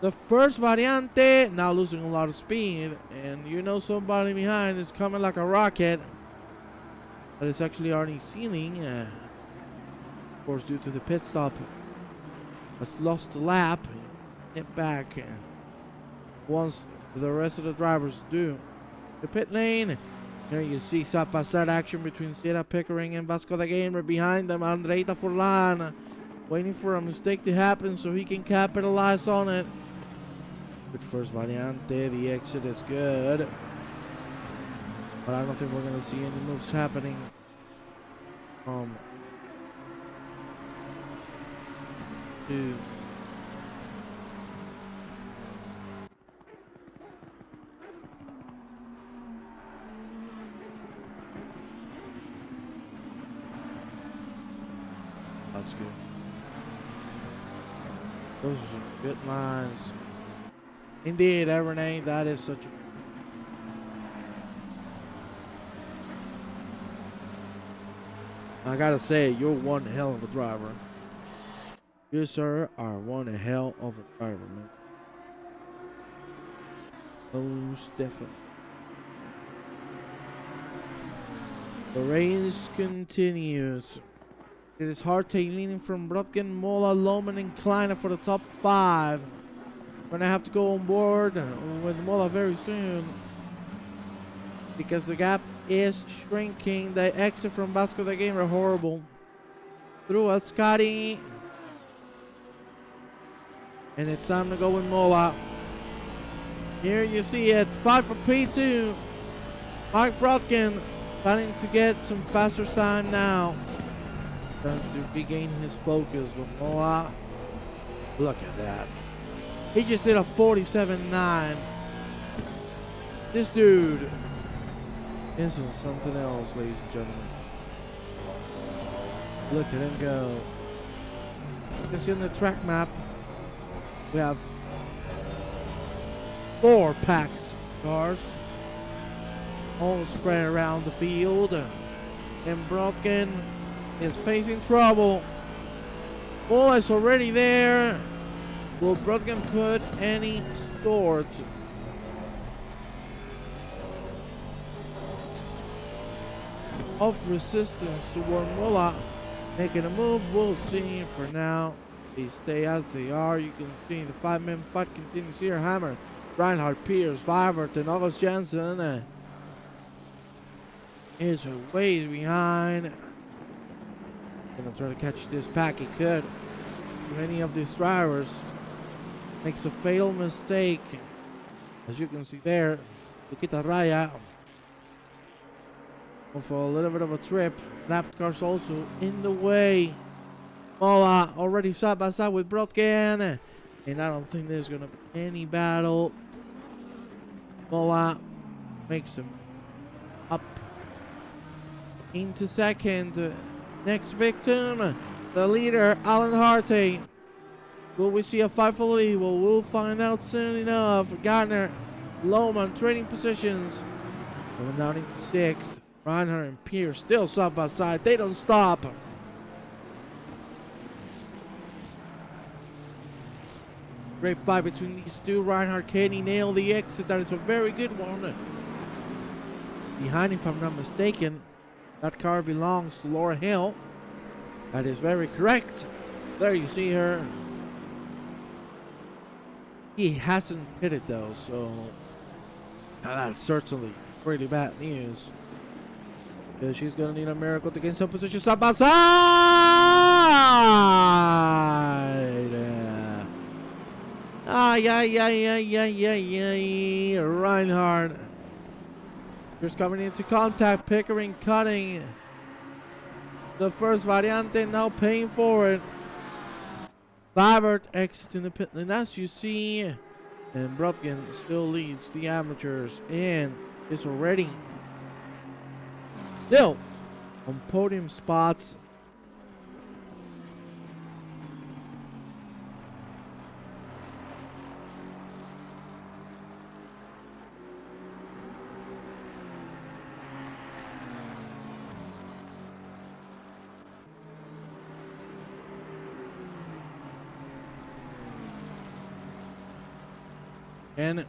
the first variante, now losing a lot of speed, and you know somebody behind is coming like a rocket, but it's actually already sealing, of course due to the pit stop. Has lost the lap, get back once the rest of the drivers do. The pit lane, here you see side by side action between Sierra Pickering and Vasco da Gama. Behind them, Andreita Furlan waiting for a mistake to happen so he can capitalize on it. Good first variante, the exit is good, but I don't think we're going to see any moves happening. That's good. Those are some good lines. Indeed, Renee, that is such a... I gotta say, you're one hell of a driver. You, sir, are one hell of a driver, man. Most definitely. The race continues. It is Harte leaning from Brodkin, Mola, Lohmann, and Kleiner for the top 5. We're gonna have to go on board with Mola very soon because the gap is shrinking. The exit from Vasco da Gama are horrible. Through us, Scotty. And it's time to go with Mola. Here you see it. 5 for P2. Mike Brodkin starting to get some faster time now. Trying to regain his focus with Mola. Look at that. He just did a 47.9. This dude is on something else, ladies and gentlemen. Look at him go. You can see on the track map, we have 4 packs of cars all spread around the field. And Brodkin is facing trouble. Mola is already there. Will Brodkin put any sort of resistance toward Mola making a move? We'll see. For now, they stay as they are. You can see the 5-man fight continues here. Hammer Reinhardt, Pierce, Vibert, and August Jensen is way behind. Gonna try to catch this pack. He could. Many of these drivers makes a fatal mistake. As you can see there, Luquita Raya for a little bit of a trip. Lap cars also in the way. Mola already side by side with Brodkin. And I don't think there's going to be any battle. Mola makes him up into second. Next victim, the leader, Alan Harte. Will we see a fight for the lead? Well, we'll find out soon enough. Gardner, Lohman trading positions. Going down into sixth. Reinhardt and Pierce still side by side. They don't stop. Great fight between these two. Reinhardt, Katie nailed the exit. That is a very good one. Behind, if I'm not mistaken, that car belongs to Laura Hill. That is very correct. There you see her. He hasn't pitted though, so that's certainly really bad news. Because she's going to need a miracle to gain some position side by side. Reinhardt. Just coming into contact. Pickering cutting the first variante, now paying for it. Vibert exiting the pit lane, as you see. And Brodkin still leads the amateurs and is already still on podium spots. And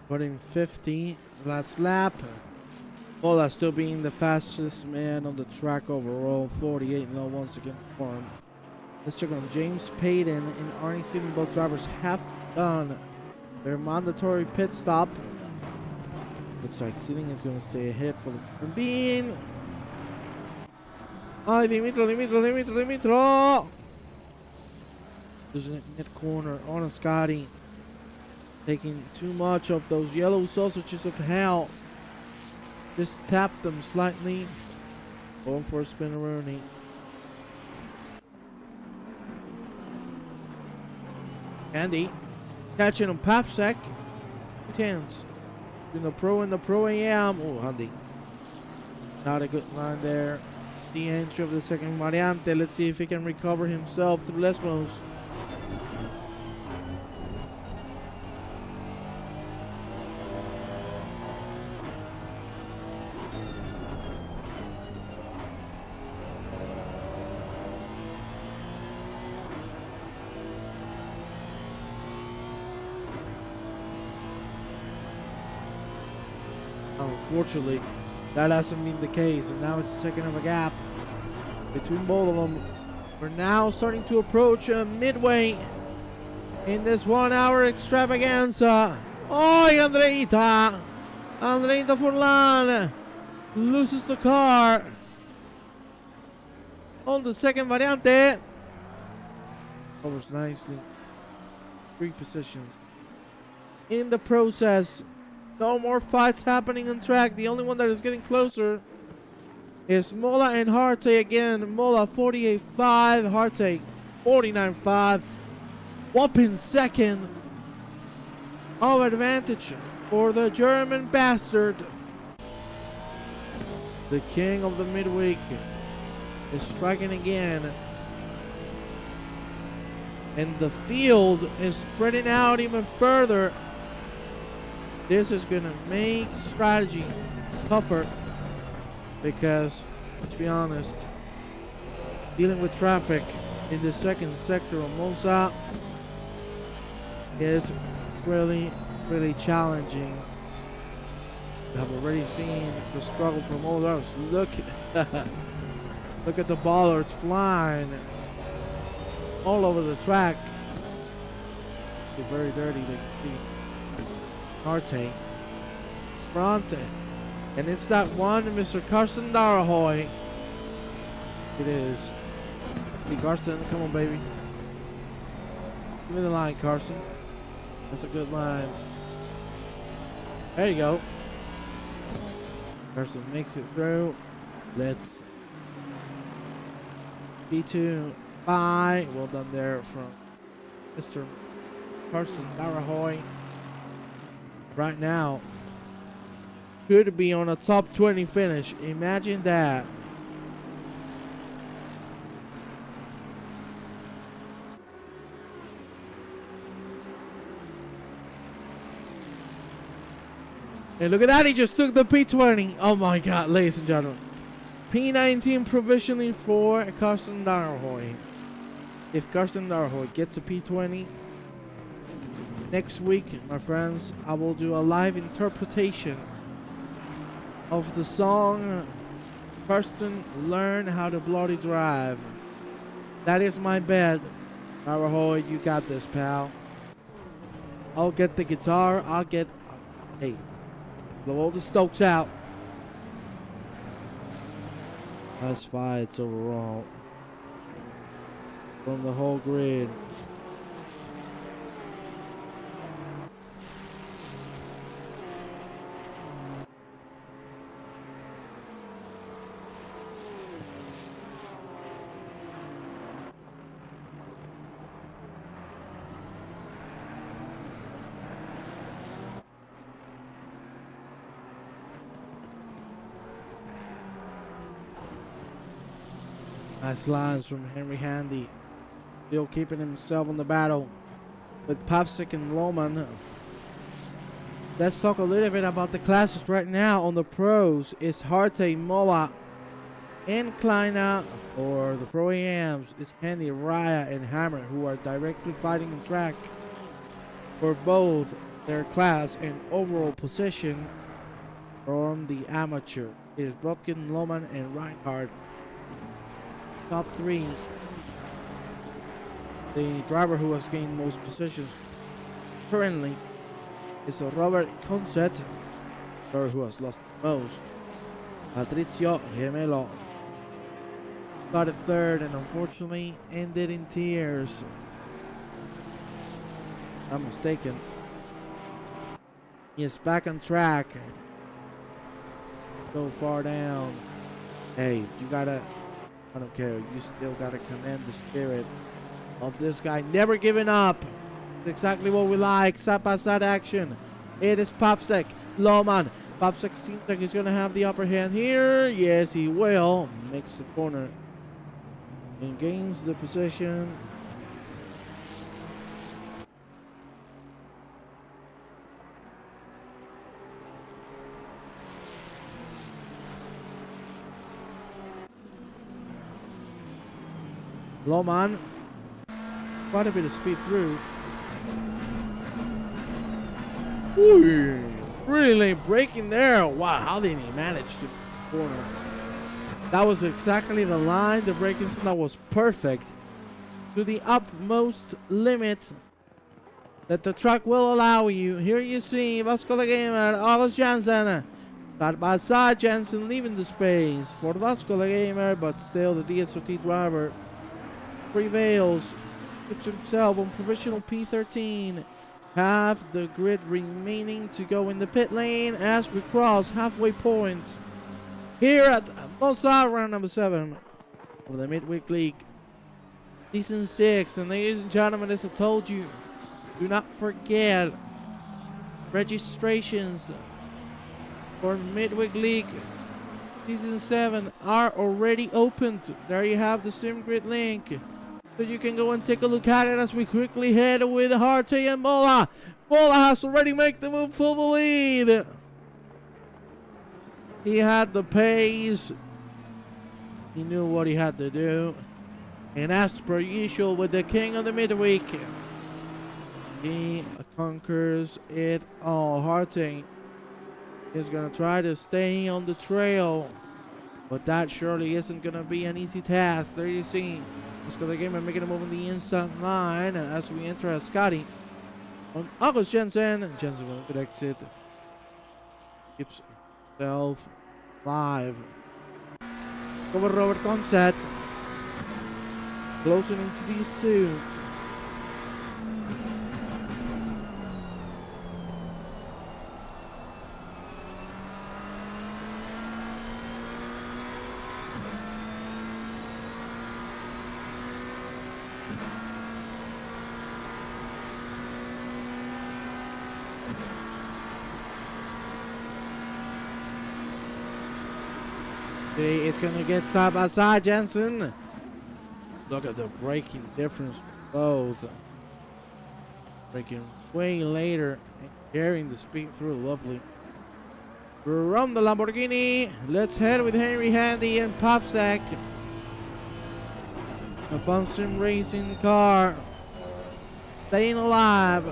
putting 50 last lap. Bola still being the fastest man on the track overall. 48 and 0 once again for him. Let's check on James Payton and Arnie Sealing. Both drivers have done their mandatory pit stop. Looks like Sealing is going to stay ahead for the time being. Ay, Dimitro. There's a mid corner on a Scotty. Taking too much of those yellow sausages of hell. Just tap them slightly. Going for a spinneroonie. Andy catching him Pafsek. 2 10s. In the Pro and the Pro AM. Oh, Andy. Not a good line there. The entry of the second variante. Let's see if he can recover himself through Lesmos. Unfortunately, that hasn't been the case, and now it's a second of a gap between both of them. We're now starting to approach midway in this 1 hour extravaganza. Oh, Andreita Furlan loses the car on the second variante. Covers nicely. 3 positions in the process. No more fights happening on track. The only one that is getting closer is Mola and Harte again. Mola 48.5, Harte 49.5. Whopping second of advantage for the German bastard. The king of the midweek is striking again. And the field is spreading out even further. This is going to make strategy tougher because, let's be honest, dealing with traffic in the second sector of Monza is really, really challenging. We have already seen the struggle from all those. Look at the bollards flying all over the track. It's very dirty to see. Arte. Bronte. And it's that one, Mr. Carson Darahoy. It is. Hey, Carson, come on, baby. Give me the line, Carson. That's a good line. There you go. Carson makes it through. Let's P2 by. Well done there from Mr. Carson Darahoy. Right now, could be on a top 20 finish. Imagine that. And look at that, he just took the P20. Oh my God, ladies and gentlemen. P19 provisionally for Carson Darahoy. If Carson Darahoy gets a P20, next week, my friends, I will do a live interpretation of the song Carson Learn How to Bloody Drive. That is my bet. Darahoy, you got this, pal. I'll get the guitar. Hey, blow all the Stokes out. That's fights overall from the whole grid. Nice lines from Henry Handy. Still keeping himself in the battle with Pavsik and Lohman. Let's talk a little bit about the classes right now on the pros. It's Harte, Mola, and Kleina. For the Pro AMs, it's Handy, Raya, and Hammer, who are directly fighting in track for both their class and overall position. From the amateur, it is Brodkin, Lohman, and Reinhardt. Top 3. The driver who has gained most positions currently is Robert Conset, who has lost the most. Patrizio Gemelo got a third and unfortunately ended in tears. I'm mistaken. He is back on track. So far down. Hey, you gotta, I don't care, you still gotta commend the spirit of this guy. Never giving up. It's exactly what we like. Side by side action. It is Pavsik, Lohman. Pavsik seems like he's gonna have the upper hand here. Yes, he will. Makes the corner and gains the position. Lohman, quite a bit of speed through. Ooh, really braking there. Wow, how did he manage to corner? That was exactly the line. The braking that was perfect to the utmost limit that the track will allow you. Here you see Vasco da Gama, August Jansen. Side by side, Jansen leaving the space for Vasco da Gama, but still the DSOT driver prevails, keeps himself on provisional P13. Half the grid remaining to go in the pit lane as we cross halfway point here at Monza, round number 7 of the Midweek League Season 6. And ladies and gentlemen, as I told you, do not forget registrations for Midweek League Season 7 are already opened. There you have the SimGrid link, so you can go and take a look at it as we quickly head with Harte and Mola. Mola has already made the move for the lead. He had the pace. He knew what he had to do. And as per usual with the king of the midweek, he conquers it all. Harte is going to try to stay on the trail, but that surely isn't going to be an easy task. There you see Vasco da Gama making a move on the inside line as we enter as Scotty on August Jensen. Jensen with a good exit. Keeps himself alive. Over Robert Concept. Closing into these two. See, it's gonna get side by side, Jensen. Look at the braking difference, both. Braking way later and carrying the speed through. Lovely. From the Lamborghini, let's head with Henry Handy and Popstack. A fun sim racing car. Staying alive.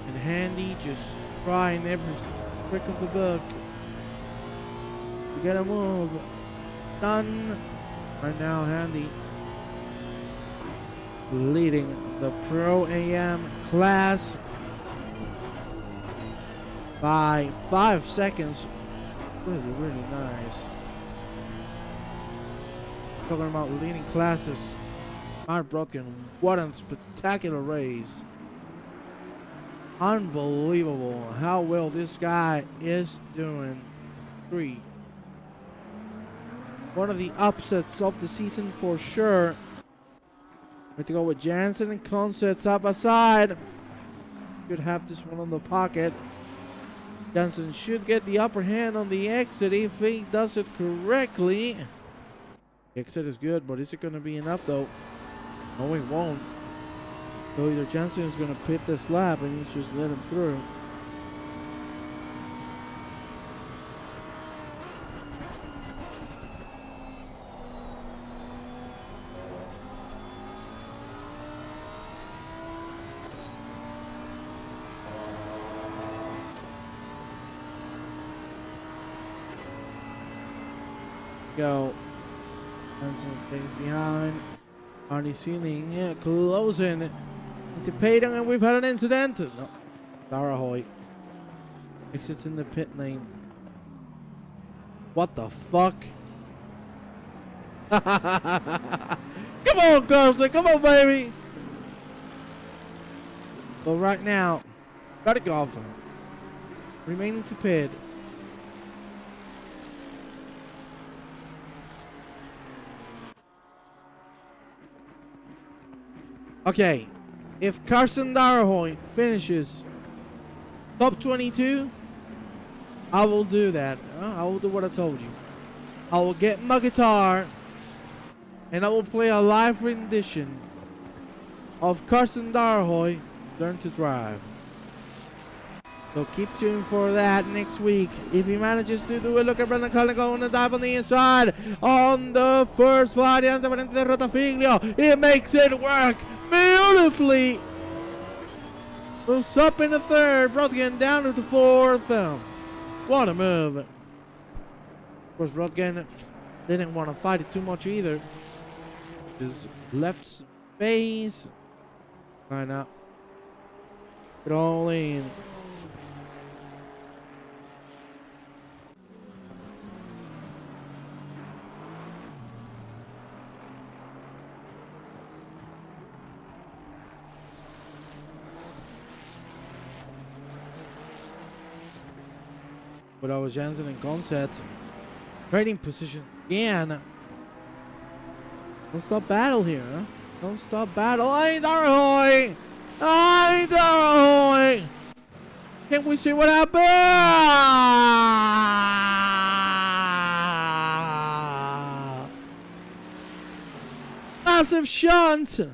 And Handy just trying every trick of the book. We gotta move. Done. Right now, Handy leading the Pro AM class by 5 seconds. Really, really nice. Talking about leading classes. Mark Brodkin, what a spectacular race. Unbelievable how well this guy is doing. 3. One of the upsets of the season for sure. We're to go with Jansen and Concept side by side. Should have this one on the pocket. Jansen should get the upper hand on the exit if he does it correctly. The exit is good, but is it going to be enough though? No, it won't. So either Jansen is going to pit this lap and he's just let him through. Go. Hansen stays behind. Arnie Sealing closing into Payton, and we've had an incident. No. Darahoy exits in the pit lane. What the fuck? Come on, Carlson. Come on, baby. But right now, gotta go off. Remaining to pit. Okay, if Carson Darahoy finishes top 22, I will do that. I will do what I told you. I will get my guitar and I will play a live rendition of Carson Darahoy, Learn to Drive. So keep tuned for that next week. If he manages to do it, look at Brendan Cullen going to dive on the inside. On the first variant, Rotafiglio. He makes it work beautifully. Moves up in the third. Brodkin down to the fourth. What a move. Of course, Brodkin didn't want to fight it too much either. Just left space. Line up. It all in. But I was Jansen and Concept. Trading position again. Don't stop battle here, huh? Don't stop battle. Ay, Darahoy! Ay, Darahoy! Can we see what happened? Massive shunt to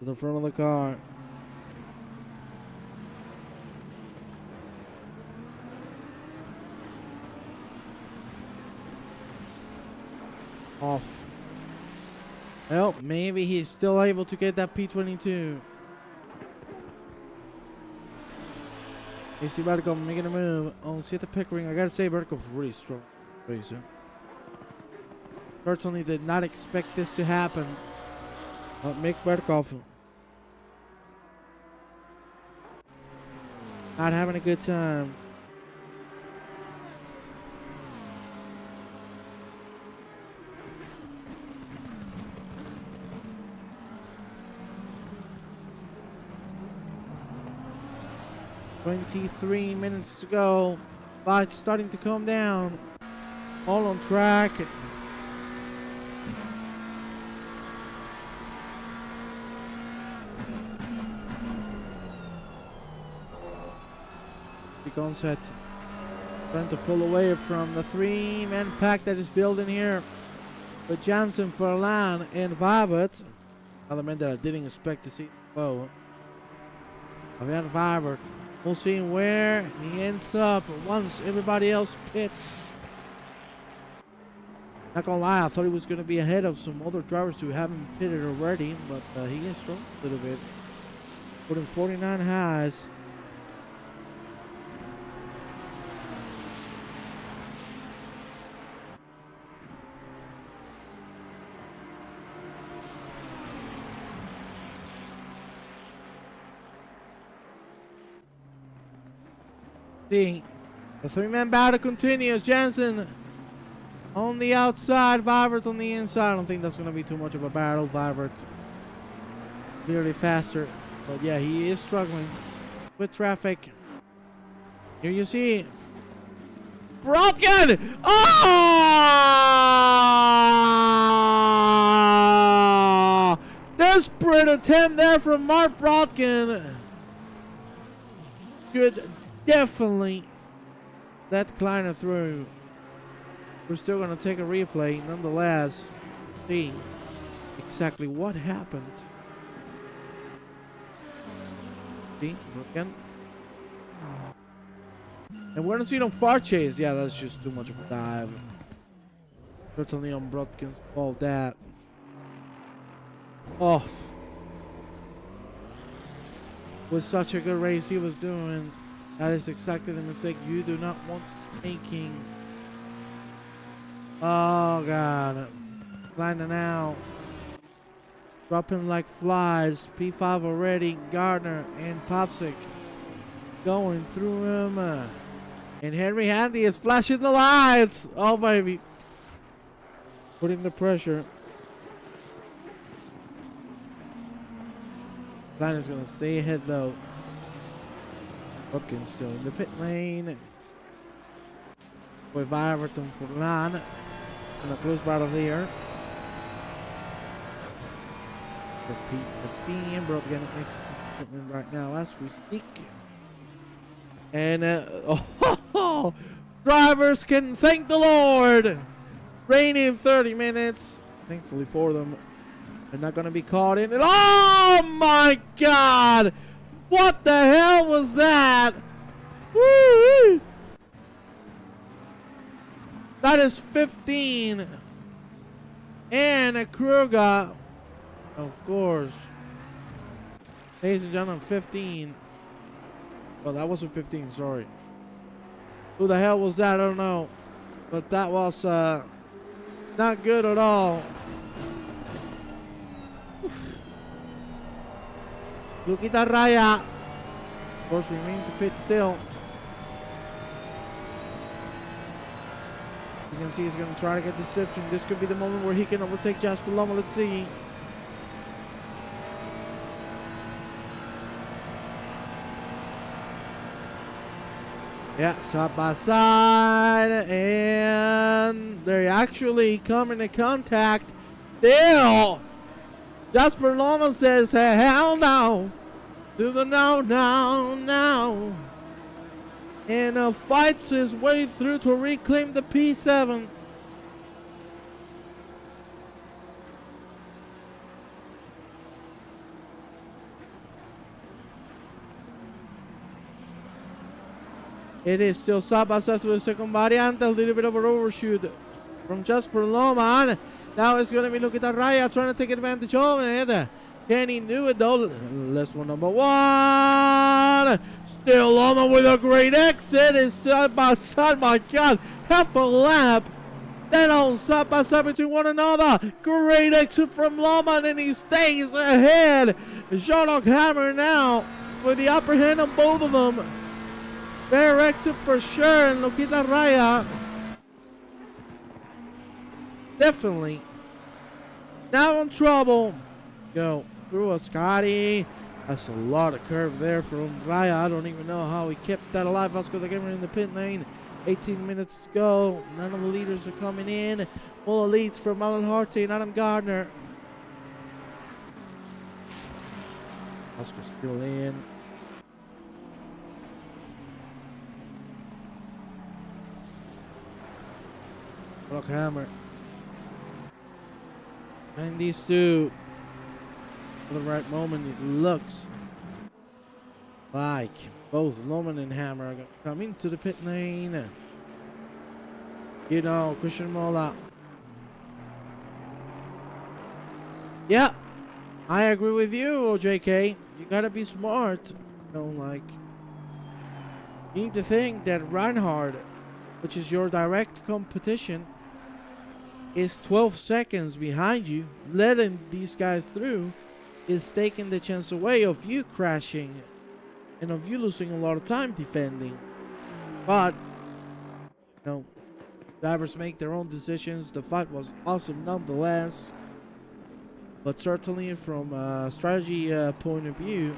the front of the car. Off. Well, maybe he's still able to get that P22. AC Barkov making a move. Oh, see at the Pickering. I gotta say, Barkov really strong racer. Personally, did not expect this to happen. But Mick Barkov Not having a good time. "23 minutes to go. Lights starting to come down. All on track. Gonset trying to pull away from the three-man pack that is building here with Jansen, Verlaan, and Vibert. Another man that I didn't expect to see. Whoa. Van Vibert. We'll see where he ends up once everybody else pits. Not gonna lie, I thought he was gonna be ahead of some other drivers who haven't pitted already, but he is strong a little bit. Putting 49 highs. The three-man battle continues. Jansen on the outside, Vibert on the inside. I don't think that's going to be too much of a battle. Vibert clearly faster. But yeah, he is struggling with traffic. Here you see Brodkin! Oh! Desperate attempt there from Mark Brodkin. Good. Definitely that Kleiner through. We're still going to take a replay nonetheless. See exactly what happened. See, again. And we're going to see it on far chase. Yeah, that's just too much of a dive. Certainly on Brodkin's fault that. Oh. With such a good race he was doing. That is exactly the mistake you do not want making. Oh, God. Lining out. Dropping like flies. P5 already. Gardner and Popsic going through him. And Henry Handy is flashing the lights. Oh, baby. Putting the pressure. Klein is going to stay ahead, though. Brodkin still in the pit lane. With Vibert and Verlaan in a close battle here. For P15, Brodkin next to Pittman right now as we speak. And drivers can thank the Lord. Raining 30 minutes. Thankfully for them. They're not going to be caught in it. Oh my God! What the hell was that? Woo! That is 15. And a Kruger. Of course. Ladies and gentlemen, 15. Well, that wasn't 15, sorry. Who the hell was that? I don't know. But that was not good at all. Lukita Raya, of course, remain to pit still. You can see he's going to try to get the deception. This could be the moment where he can overtake Jasper Loma. Let's see. Yeah, side by side, and they're actually coming to contact. Still. Jasper Loma says, hey, hell no. To the no. And fights his way through to reclaim the P7. It is still side by side through the second variante. A little bit of an overshoot from Jasper Loma. Now it's going to be Lukita Raya trying to take advantage of it. Can he do it though? Let's one number one. Still Loma with a great exit. It's side by side. My God. Half a lap. Then on side by side between one another. Great exit from Loma. And then he stays ahead. Jean-Luc Hammer now with the upper hand on both of them. Better exit for sure, and Loquita Raya definitely now in trouble. Go through a Scotty. That's a lot of curve there from Raya. I don't even know how he kept that alive. Vasco da Gama in the pit lane. 18 minutes to go. None of the leaders are coming in. Full leads from Alan Harty and Adam Gardner. Vasco still in. Brock Hammer. And these two, at the right moment, it looks like both Loman and Hammer are going to come into the pit lane. You know, Christian Mola. Yeah, I agree with you, JK. You got to be smart. You know, like, you need to think that Reinhard, which is your direct competition, is 12 seconds behind you. Letting these guys through is taking the chance away of you crashing and of you losing a lot of time defending. But, you know, drivers make their own decisions. The fight was awesome nonetheless. But certainly from a strategy point of view,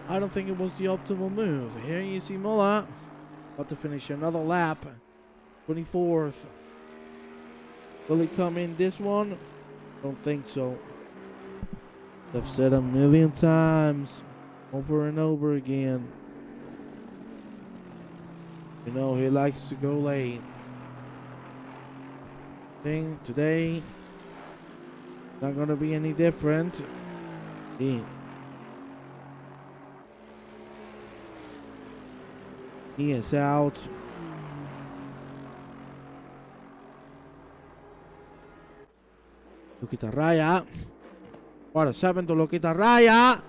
I don't think it was the optimal move. Here you see Mola about to finish another lap. 24th. Will he come in this one? Don't think so. I've said a million times, over and over again. You know, he likes to go late. Thing today, not gonna be any different. He is out. Loquita Raya. What has happened to Loquita Raya?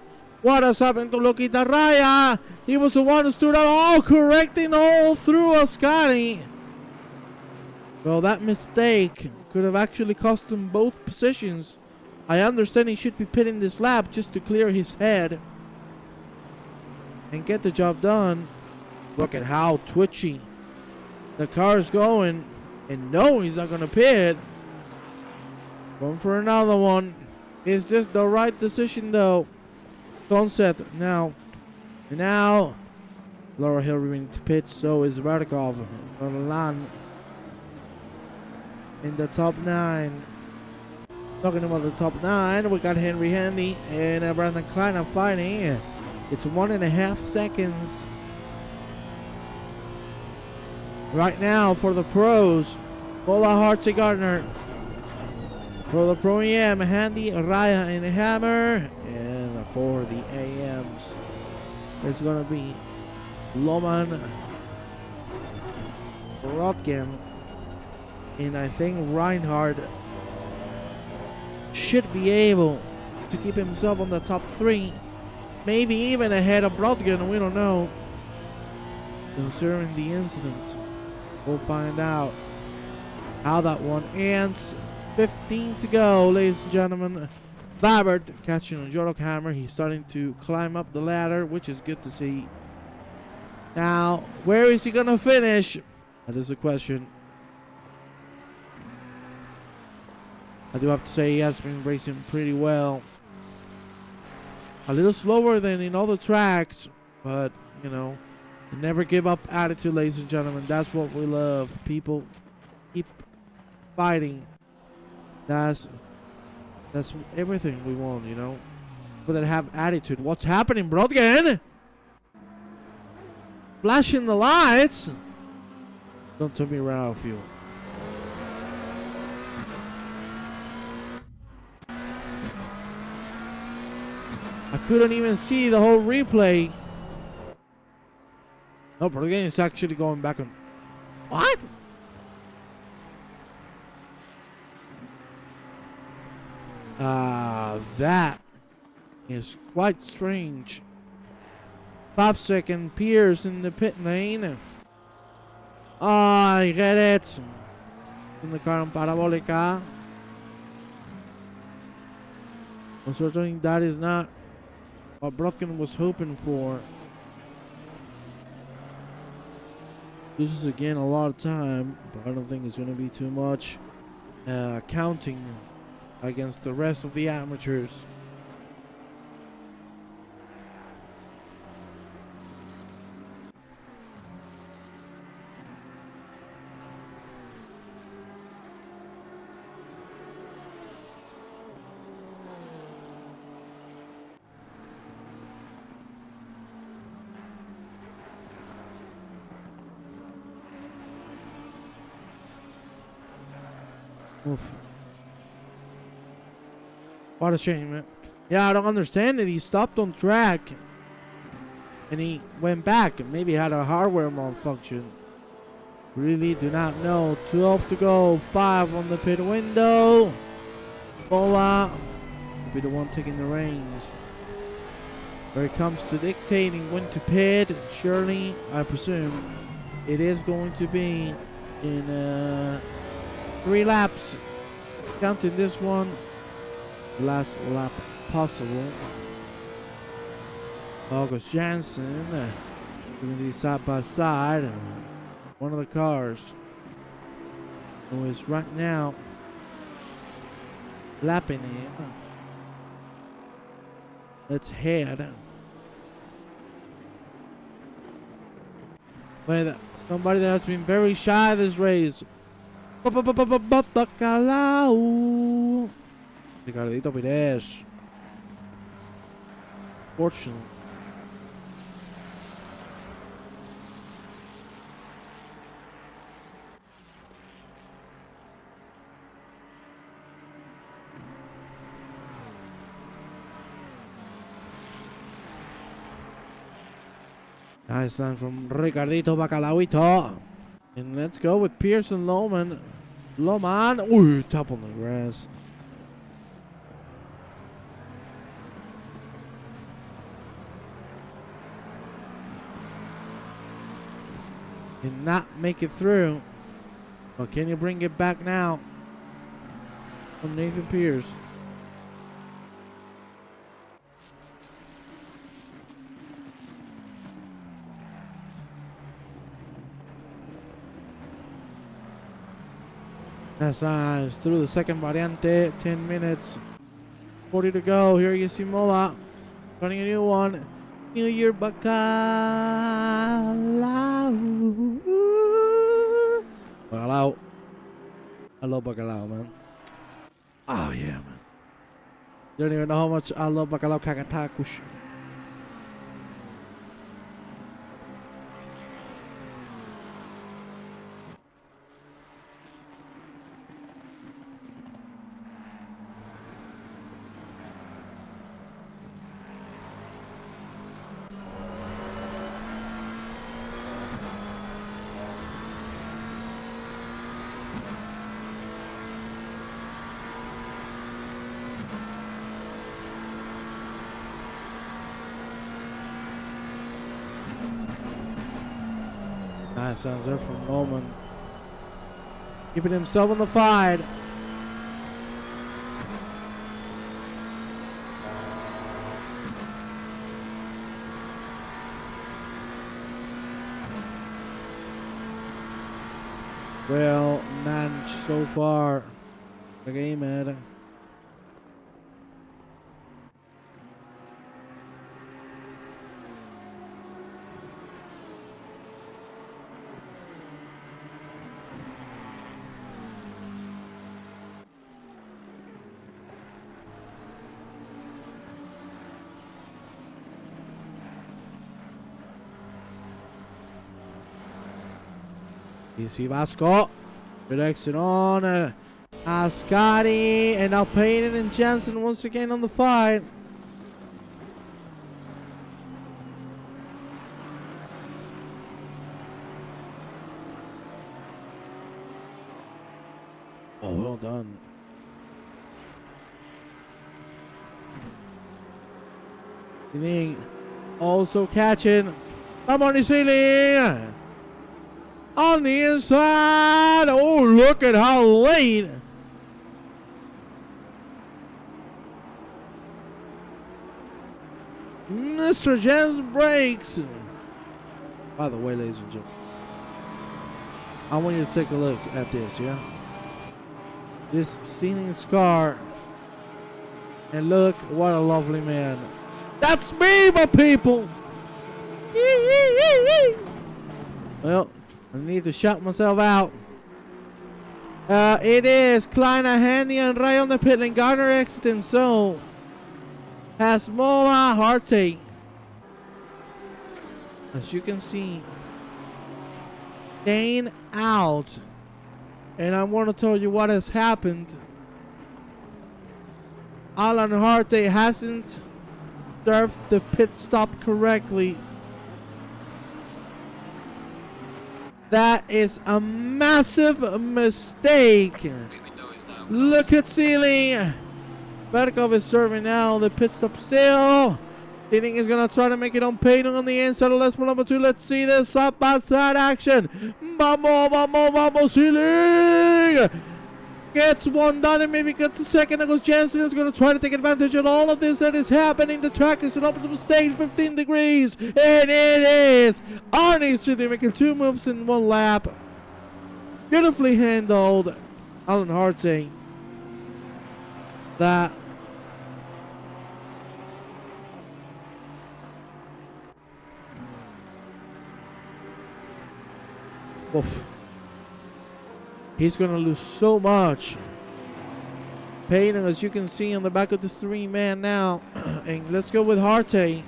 What has happened to Loquita Raya? He was the one who stood out, all correcting all through Ascari. Well, that mistake could have actually cost him both positions. I understand he should be pitting this lap just to clear his head and get the job done. Look at how twitchy the car is going. And no, he's not going to pit. Going for another one. It's just the right decision though. Sunset now. And now Laura Hill remaining to pit. So is Radikov from Lan in the top 9. Talking about the top 9, we got Henry Handy and Brandon Klein fighting. It's 1.5 seconds right now for the pros. Bola Hartsey Gardner. For the Pro AM, Handy, Raya, and Hammer. And for the AMs, it's going to be Loman, Rotgen, and I think Reinhard should be able to keep himself on the top 3. Maybe even ahead of Rotgen, we don't know. Considering the incident, we'll find out how that one ends. 15 to go, ladies and gentlemen. Babert catching on Jorok Hammer. He's starting to climb up the ladder, which is good to see. Now, where is he going to finish? That is the question. I do have to say he has been racing pretty well. A little slower than in other tracks, but, you know, never give up attitude, ladies and gentlemen. That's what we love. People keep fighting. That's everything we want, you know. But that have attitude. What's happening, bro? Again? Flashing the lights. Don't tell me right out of fuel. I couldn't even see the whole replay. No, but again, it's actually going back on. What? That is quite strange. 5-second Pierce in the pit lane. I get it. In the car on Parabolica. Certainly that is not what Brotkin was hoping for. This is again a lot of time, but I don't think it's going to be too much counting against the rest of the amateurs. Oof. What a shame, man. Yeah, I don't understand it. He stopped on track and he went back and maybe had a hardware malfunction. Really do not know. 12 to go. 5 on the pit window. Bola will be the one taking the reins. Where it comes to dictating when to pit, surely, I presume, it is going to be in 3 laps. Counting this one. Last lap possible. August Jansen. You can see side by side. One of the cars who is right now lapping him. Let's head. Wait, somebody that has been very shy this race. Bacalao. Ricardito Pires. Fortunately. Nice line from Ricardito Bacalaoito. And let's go with Pearson Loman. Loman. Ooh, top on the grass. Did not make it through. But can you bring it back now? From Nathan Pierce. That's nice. Through the second variante. 10 minutes. 40 to go. Here you see Mola. Running a new one. New Year Bacalao. Bacalao. I love Bacalao, man. Oh, yeah, man. Don't even know how much I love Bacalao Kakatakush. Nice answer from Norman. Keeping himself on the fight. Well managed so far. The game, man. Easy Vasco. Good exit on Ascari. And now Payton and Jensen once again on the fight. Oh, well done. Also catching Lamorne Ceiling. On the inside. Oh, look at how late. Mr. Jens breaks. By the way, ladies and gentlemen, I want you to take a look at this, yeah? This stealing scar. And look, what a lovely man. That's me, my people! Well, I need to shout myself out. It is Kleiner, Handy, and Ray on the pit lane. Garner exiting, so has Mola Harte. As you can see, staying out. And I want to tell you what has happened. Alan Harte hasn't served the pit stop correctly. That is a massive mistake. Look at Sealing. Berkov is serving now. The pit stop still. Sealing is going to try to make it on Payton on the inside of last number 2. Let's see this side by side action. Vamos, vamos, vamos, Sealing. Gets one done and maybe gets a second. Nicholas Jensen is going to try to take advantage of all of this that is happening. The track is an optimal stage, 15 degrees. And it is Arnie Sealing making 2 moves in 1 lap. Beautifully handled. Alan Harte. That. Oof. He's going to lose so much. Payton, as you can see on the back of the 3-man now. And let's go with Harte.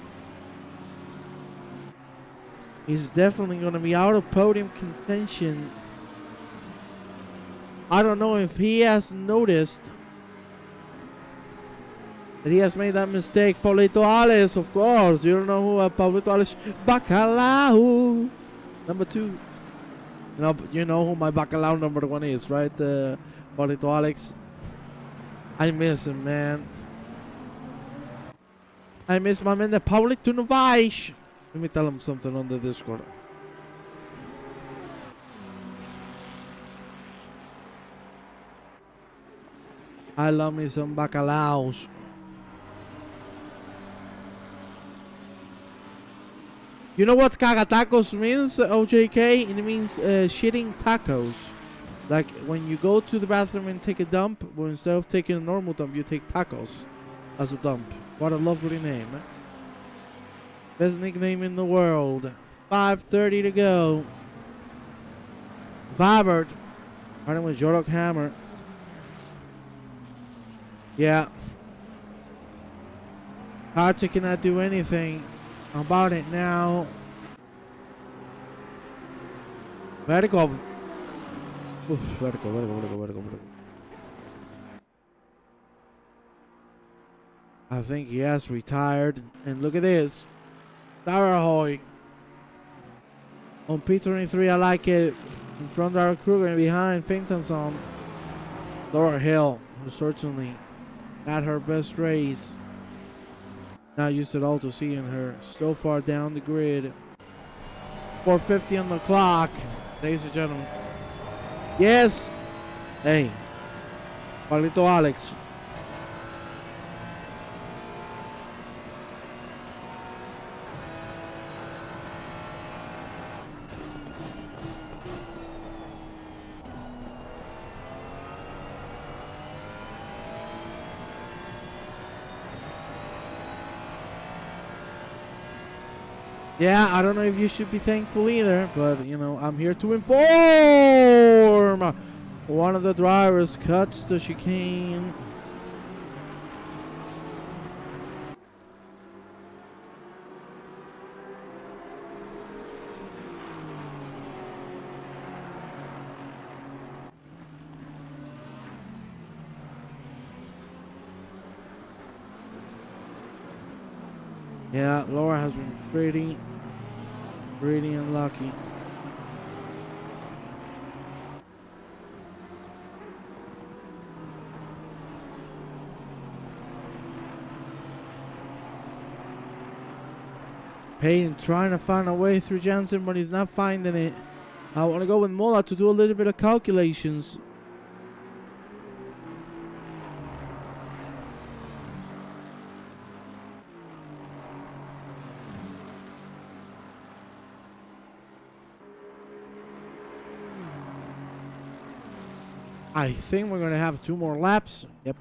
He's definitely going to be out of podium contention. I don't know if he has noticed that he has made that mistake. Pablito Ales, of course. You don't know who Pablito Ales. Bacalao. Number 2. You know who my Bacalao number 1 is, right? Pablito Alex. I miss him, man. I miss my man, the Public to Novais. Let me tell him something on the Discord. I love me some Bacalaos. You know what cagatacos means, OJK? It means shitting tacos. Like when you go to the bathroom and take a dump, well, instead of taking a normal dump, you take tacos as a dump. What a lovely name. Best nickname in the world. 5:30 to go. Vibert. Running with Jorok Hammer. Yeah. Harte cannot do anything about it now. Vertikov. Vertigo. I think he has retired. And look at this. Darahoy. On P23, I like it. In front of our Kruger and behind Fintonson. Laura Hill, who certainly had her best race. Not used at all to seeing her so far down the grid. 4:50 on the clock, ladies and gentlemen. Yes. Hey. Pablito Alex. Yeah, I don't know if you should be thankful either, but, you know, I'm here to inform. One of the drivers cuts the chicane. Yeah, Laura has been pretty unlucky. Payton trying to find a way through Jansen, but he's not finding it. I want to go with Mola to do a little bit of calculations. I think we're going to have 2 more laps. Yep,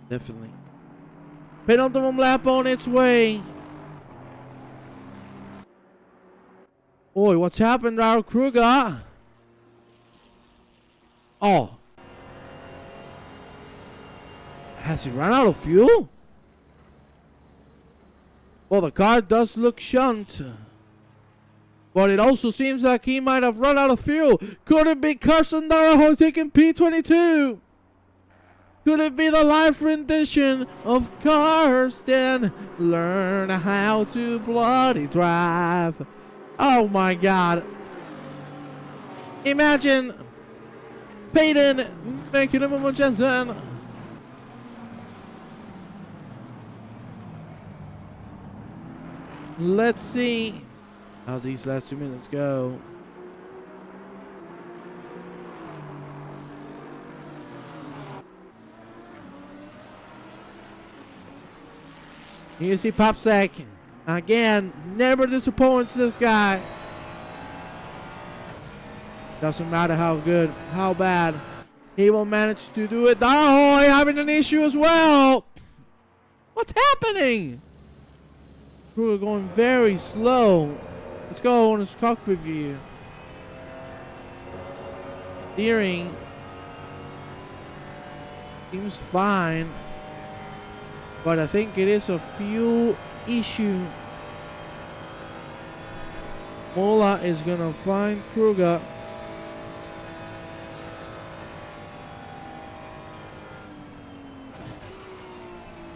definitely. Penultimate lap on its way. Boy, what's happened to our Kruger? Oh. Has he run out of fuel? Well, the car does look shunt. But it also seems like he might have run out of fuel. Could it be Carson Darajo taking P22? Could it be the live rendition of Karsten? Learn how to bloody drive. Oh my God. Imagine Peyton making a Momo Jensen. Let's see how these last 2 minutes go. You see Popsec again, never disappoints this guy. Doesn't matter how good, how bad, he will manage to do it. Oh, having an issue as well. What's happening? We're going very slow. Let's go on his cockpit view. Steering seems fine, but I think it is a fuel issue. Mola is gonna find Kruger.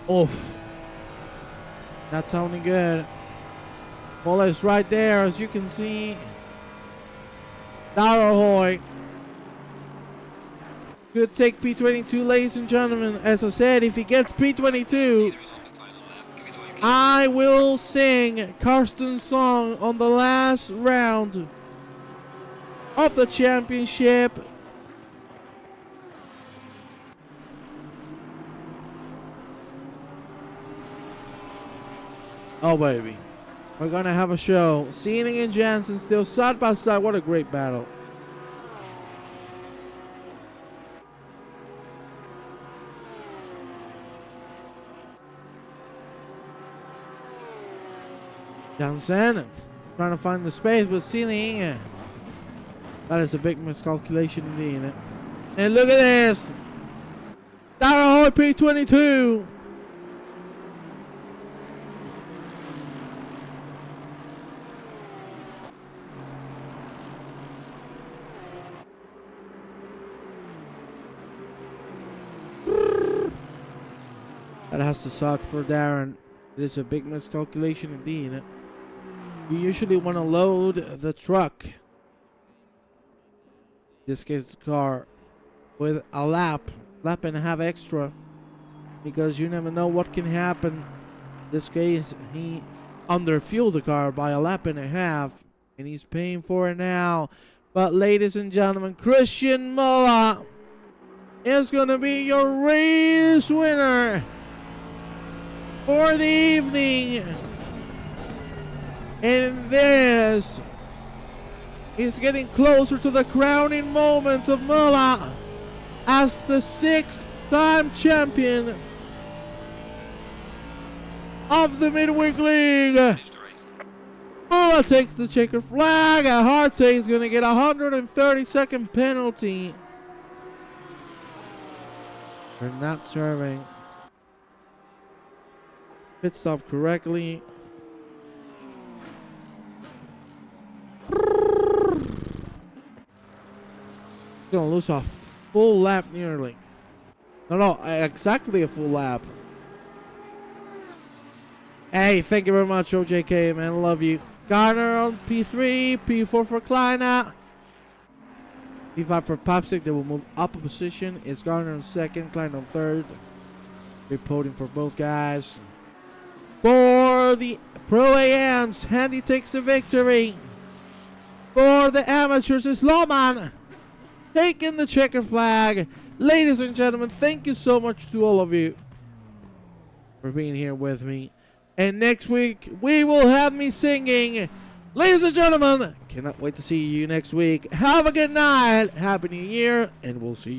Oof. Not sounding good. Mola is right there, as you can see. Darahoy could take P22, ladies and gentlemen. As I said, if he gets P22, I will sing Karsten's song on the last round of the championship. Oh, baby. We're going to have a show. Sealing and Jansen still side by side. What a great battle. Jansen trying to find the space, but Sealing. That is a big miscalculation indeed. And look at this. Darahoy P22. That has to suck for Darren. It is a big miscalculation indeed. You usually want to load the truck, in this case the car, with a lap and a half extra, because you never know what can happen. In this case, he underfueled the car by a lap and a half, and he's paying for it now. But ladies and gentlemen, Christian Mola is going to be your race winner for the evening. And this is getting closer to the crowning moment of Mola as the 6th-time champion of the Midweek League. Mola takes the checkered flag. Harte is going to get a 130-second penalty for not serving pit stop correctly. Gonna lose a full lap nearly. No, exactly a full lap. Hey, thank you very much, OJK, man. Love you. Garner on P3, P4 for Kleiner, P5 for Popstick. They will move up a position. It's Garner on 2nd, Kleiner on 3rd. Reporting for both guys. For the Pro AMs, Handy takes the victory. For the amateurs, it's Lohman taking the checkered flag. Ladies and gentlemen, thank you so much to all of you for being here with me. And next week, we will have me singing. Ladies and gentlemen, cannot wait to see you next week. Have a good night. Happy New Year, and we'll see you.